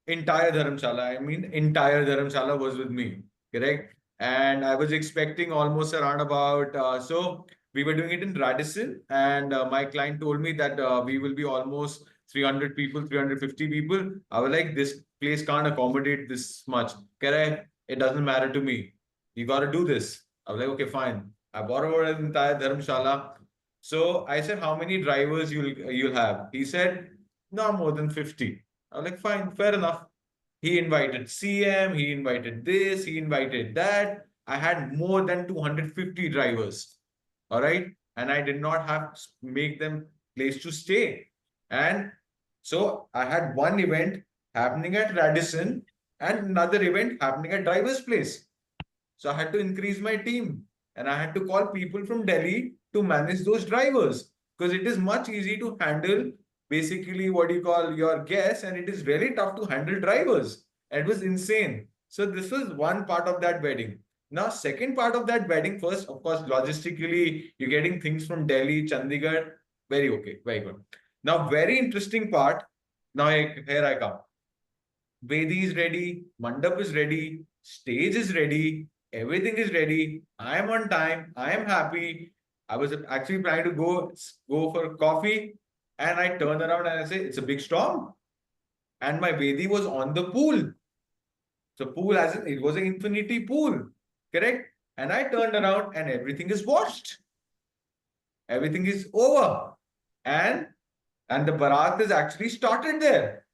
Speaker 3: Entire Dharamshala. I mean, entire Dharamshala was with me. Correct? And I was expecting almost around about so we were doing it in Radisson, and my client told me that we will be almost 300 people, 350 people. I was like, this place can't accommodate this much. Correct? It doesn't matter to me. You got to do this. I was like, okay, fine. I bought over an entire Dharamshala. So I said, how many drivers you'll have? He said, no more than 50. I was like, fine, fair enough. He invited CM, he invited this, he invited that. I had more than 250 drivers. All right. And I did not have to make them place to stay. And so I had one event happening at Radisson and another event happening at driver's place. So I had to increase my team and I had to call people from Delhi to manage those drivers. because it is much easy to handle basically what you call your guests, and it is very tough to handle drivers. It was insane. So this was one part of that wedding. Now, second part of that wedding, first, of course, logistically, you're getting things from Delhi, Chandigarh. Very okay, very good. Now, very interesting part. Now, here I come. Vedi is ready, Mandap is ready, stage is ready, everything is ready. I am on time. I am happy. I was actually planning to go for coffee, and I turn around and I say, "It's a big storm," and my Vedi was on the pool. So pool as in it was an infinity pool, correct? And I turned around and everything is washed. Everything is over, and the Bharat is actually started there.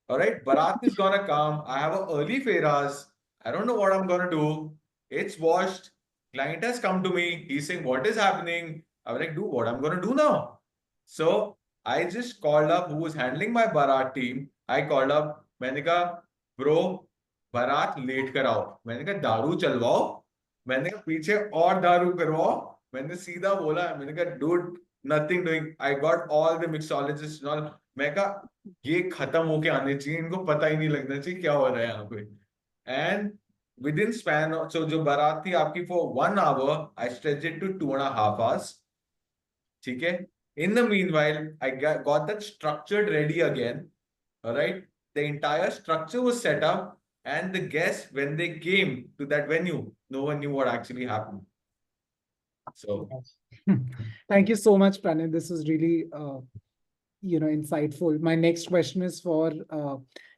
Speaker 3: All right, Bharat is gonna come. I have an early Feras. I don't know what I'm gonna do. It's washed. Client has come to me. He's saying, "What is happening?" I was like, "Do what I'm gonna do now." So I just called up who was handling my Bharat team. I called up. मैंने कहा, "Bro, Bharat late कराओ." मैंने कहा, "दारू चलवाओ." मैंने कहा, "पीछे और दारू करवाओ." मैंने सीधा बोला. मैंने कहा, "Dude, nothing doing. I got all the mixologists and all." मैं कहा, ये खत्म होके आने चाहिए, इनको पता ही नहीं लगना चाहिए क्या हो रहा है यहाँ पे. And within span of, so जो बारात थी आपकी for 1 hour, I stretched it to 2.5 hours. ठीक है. In the meanwhile, I got that structured ready again. All right. The entire structure was set up, and the guests, when they came to that venue, no one knew what actually happened. So
Speaker 2: Thank you so much, Pranay. This is really, insightful. My next question is for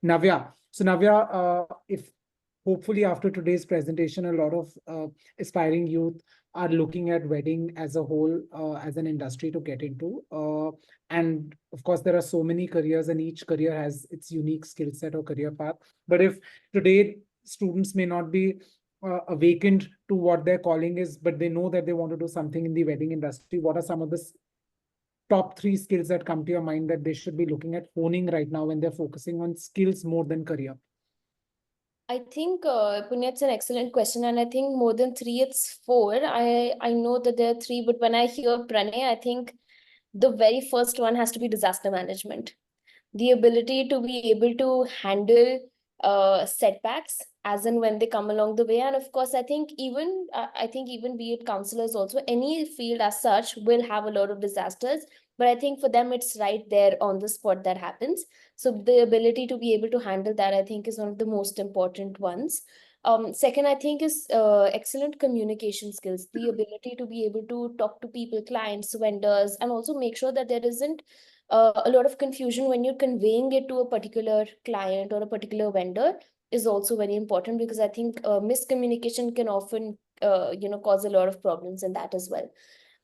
Speaker 2: Navya. So Navya, if hopefully after today's presentation, a lot of aspiring youth are looking at wedding as a whole, as an industry to get into. And of course, there are so many careers and each career has its unique skill set or career path. But if today students may not be awakened to what their calling is, but they know that they want to do something in the wedding industry, what are some of the top 3 skills that come to your mind that they should be looking at honing right now when they're focusing on skills more than career?
Speaker 5: I think, Punya, it's an excellent question, and I think more than 3, it's 4. I know that there are 3, but when I hear Pranay, I think the very first one has to be disaster management. The ability to be able to handle setbacks as and when they come along the way. And of course, I think even be it counselors also, any field as such will have a lot of disasters. But I think for them, it's right there on the spot that happens. So the ability to be able to handle that, I think, is one of the most important ones. Second, I think, is excellent communication skills, the ability to be able to talk to people, clients, vendors, and also make sure that there isn't a lot of confusion when you're conveying it to a particular client or a particular vendor is also very important, because I think miscommunication can often cause a lot of problems in that as well.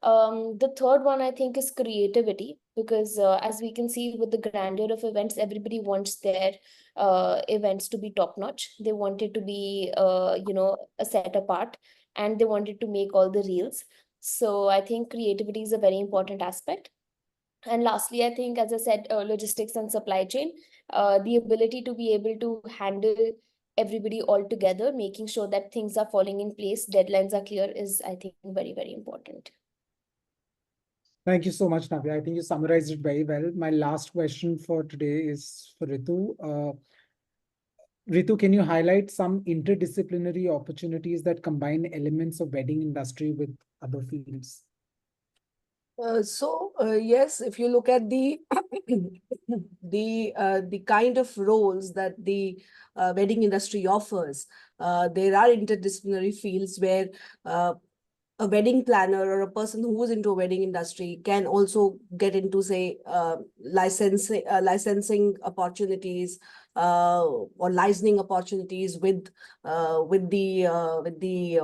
Speaker 5: The third one, I think, is creativity, because as we can see with the grandeur of events, everybody wants their events to be top notch. They want it to be a set apart, and they wanted to make all the reels. So I think creativity is a very important aspect. And lastly, I think, as I said, logistics and supply chain, the ability to be able to handle everybody all together, making sure that things are falling in place, deadlines are clear, is, I think, very, very important.
Speaker 2: Thank you so much, Navya. I think you summarized it very well. My last question for today is for Ritu. Ritu, can you highlight some interdisciplinary opportunities that combine elements of wedding industry with other fields?
Speaker 6: Yes, if you look at the the kind of roles that the wedding industry offers, there are interdisciplinary fields where a wedding planner or a person who is into a wedding industry can also get into, say, licensing opportunities or licensing opportunities with the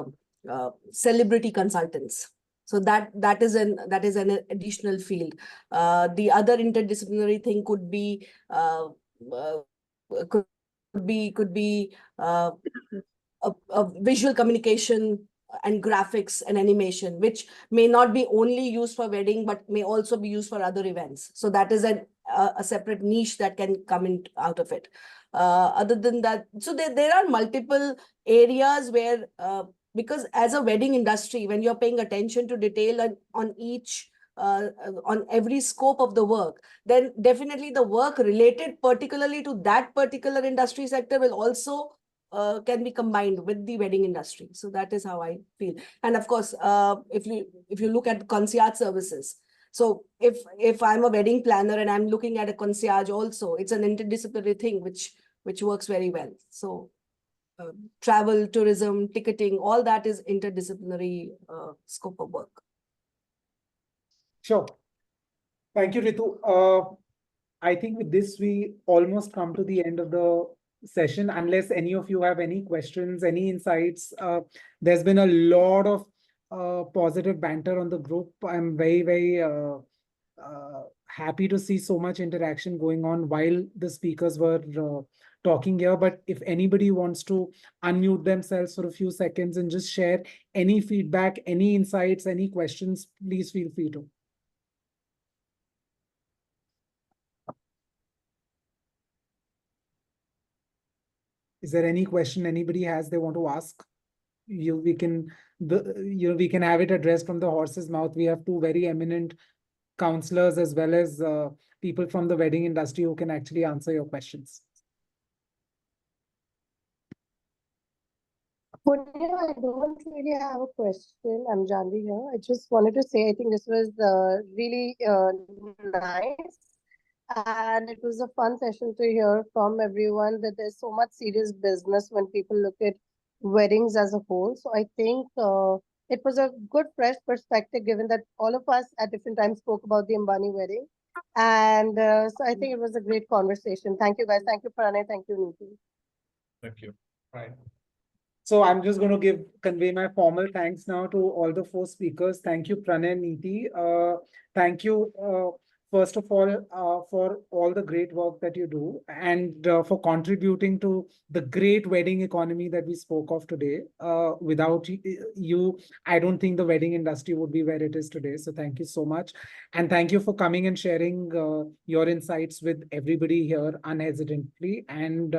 Speaker 6: celebrity consultants. So that is an additional field. The other interdisciplinary thing could be a visual communication and graphics and animation, which may not be only used for wedding, but may also be used for other events. So that is a separate niche that can come in out of it. Other than that, so there are multiple areas where, because as a wedding industry, when you're paying attention to detail on each on every scope of the work, then definitely the work related particularly to that particular industry sector will also can be combined with the wedding industry. So that is how I feel. And of course, if you look at concierge services, so if I'm a wedding planner and I'm looking at a concierge also, it's an interdisciplinary thing which works very well. So travel, tourism, ticketing, all that is interdisciplinary scope of work.
Speaker 2: Sure. Thank you, Ritu. I think with this, we almost come to the end of the session. Unless any of you have any questions, any insights, there's been a lot of positive banter on the group. I'm very happy to see so much interaction going on while the speakers were talking here. But if anybody wants to unmute themselves for a few seconds and just share any feedback, any insights, any questions, please feel free to. Is there any question anybody has they want to ask? We can have it addressed from the horse's mouth. We have two very eminent counselors as well as people from the wedding industry who can actually answer your questions.
Speaker 7: Punnya, I don't really have a question. I'm Janvi here. I just wanted to say I think this was really nice. And it was a fun session to hear from everyone that there's so much serious business when people look at weddings as a whole. So I think it was a good, fresh perspective given that all of us at different times spoke about the Ambani wedding. And so I think it was a great conversation. Thank you, guys. Thank you, Pranay. Thank you, Niti.
Speaker 3: Thank you.
Speaker 2: Right. So I'm just going to convey my formal thanks now to all the four speakers. Thank you, Pranay and Niti. Thank you, first of all, for all the great work that you do and for contributing to the great wedding economy that we spoke of today. Without you, I don't think the wedding industry would be where it is today. So thank you so much. And thank you for coming and sharing your insights with everybody here unhesitantly. And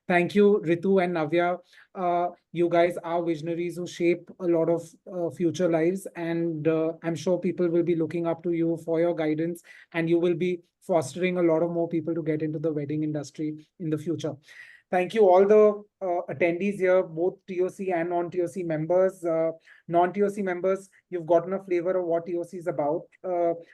Speaker 2: thank you, Ritu and Navya. You guys are visionaries who shape a lot of future lives. And I'm sure people will be looking up to you for your guidance, and you will be fostering a lot of more people to get into the wedding industry in the future. Thank you all the attendees here, both TOC and non-TOC members. Non-TOC members, you've gotten a flavor of what TOC is about.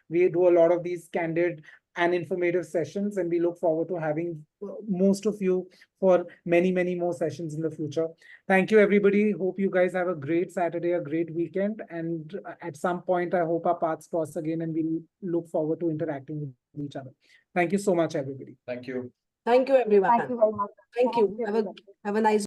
Speaker 2: We do a lot of these candid and informative sessions, and we look forward to having most of you for many more sessions in the future. Thank you, everybody. Hope you guys have a great Saturday, a great weekend. And at some point, I hope our paths cross again and we look forward to interacting with each other. Thank you so much, everybody.
Speaker 3: Thank you.
Speaker 6: Thank you, everyone.
Speaker 4: Thank you very much.
Speaker 6: Thank you.
Speaker 4: everybody.
Speaker 6: Have a nice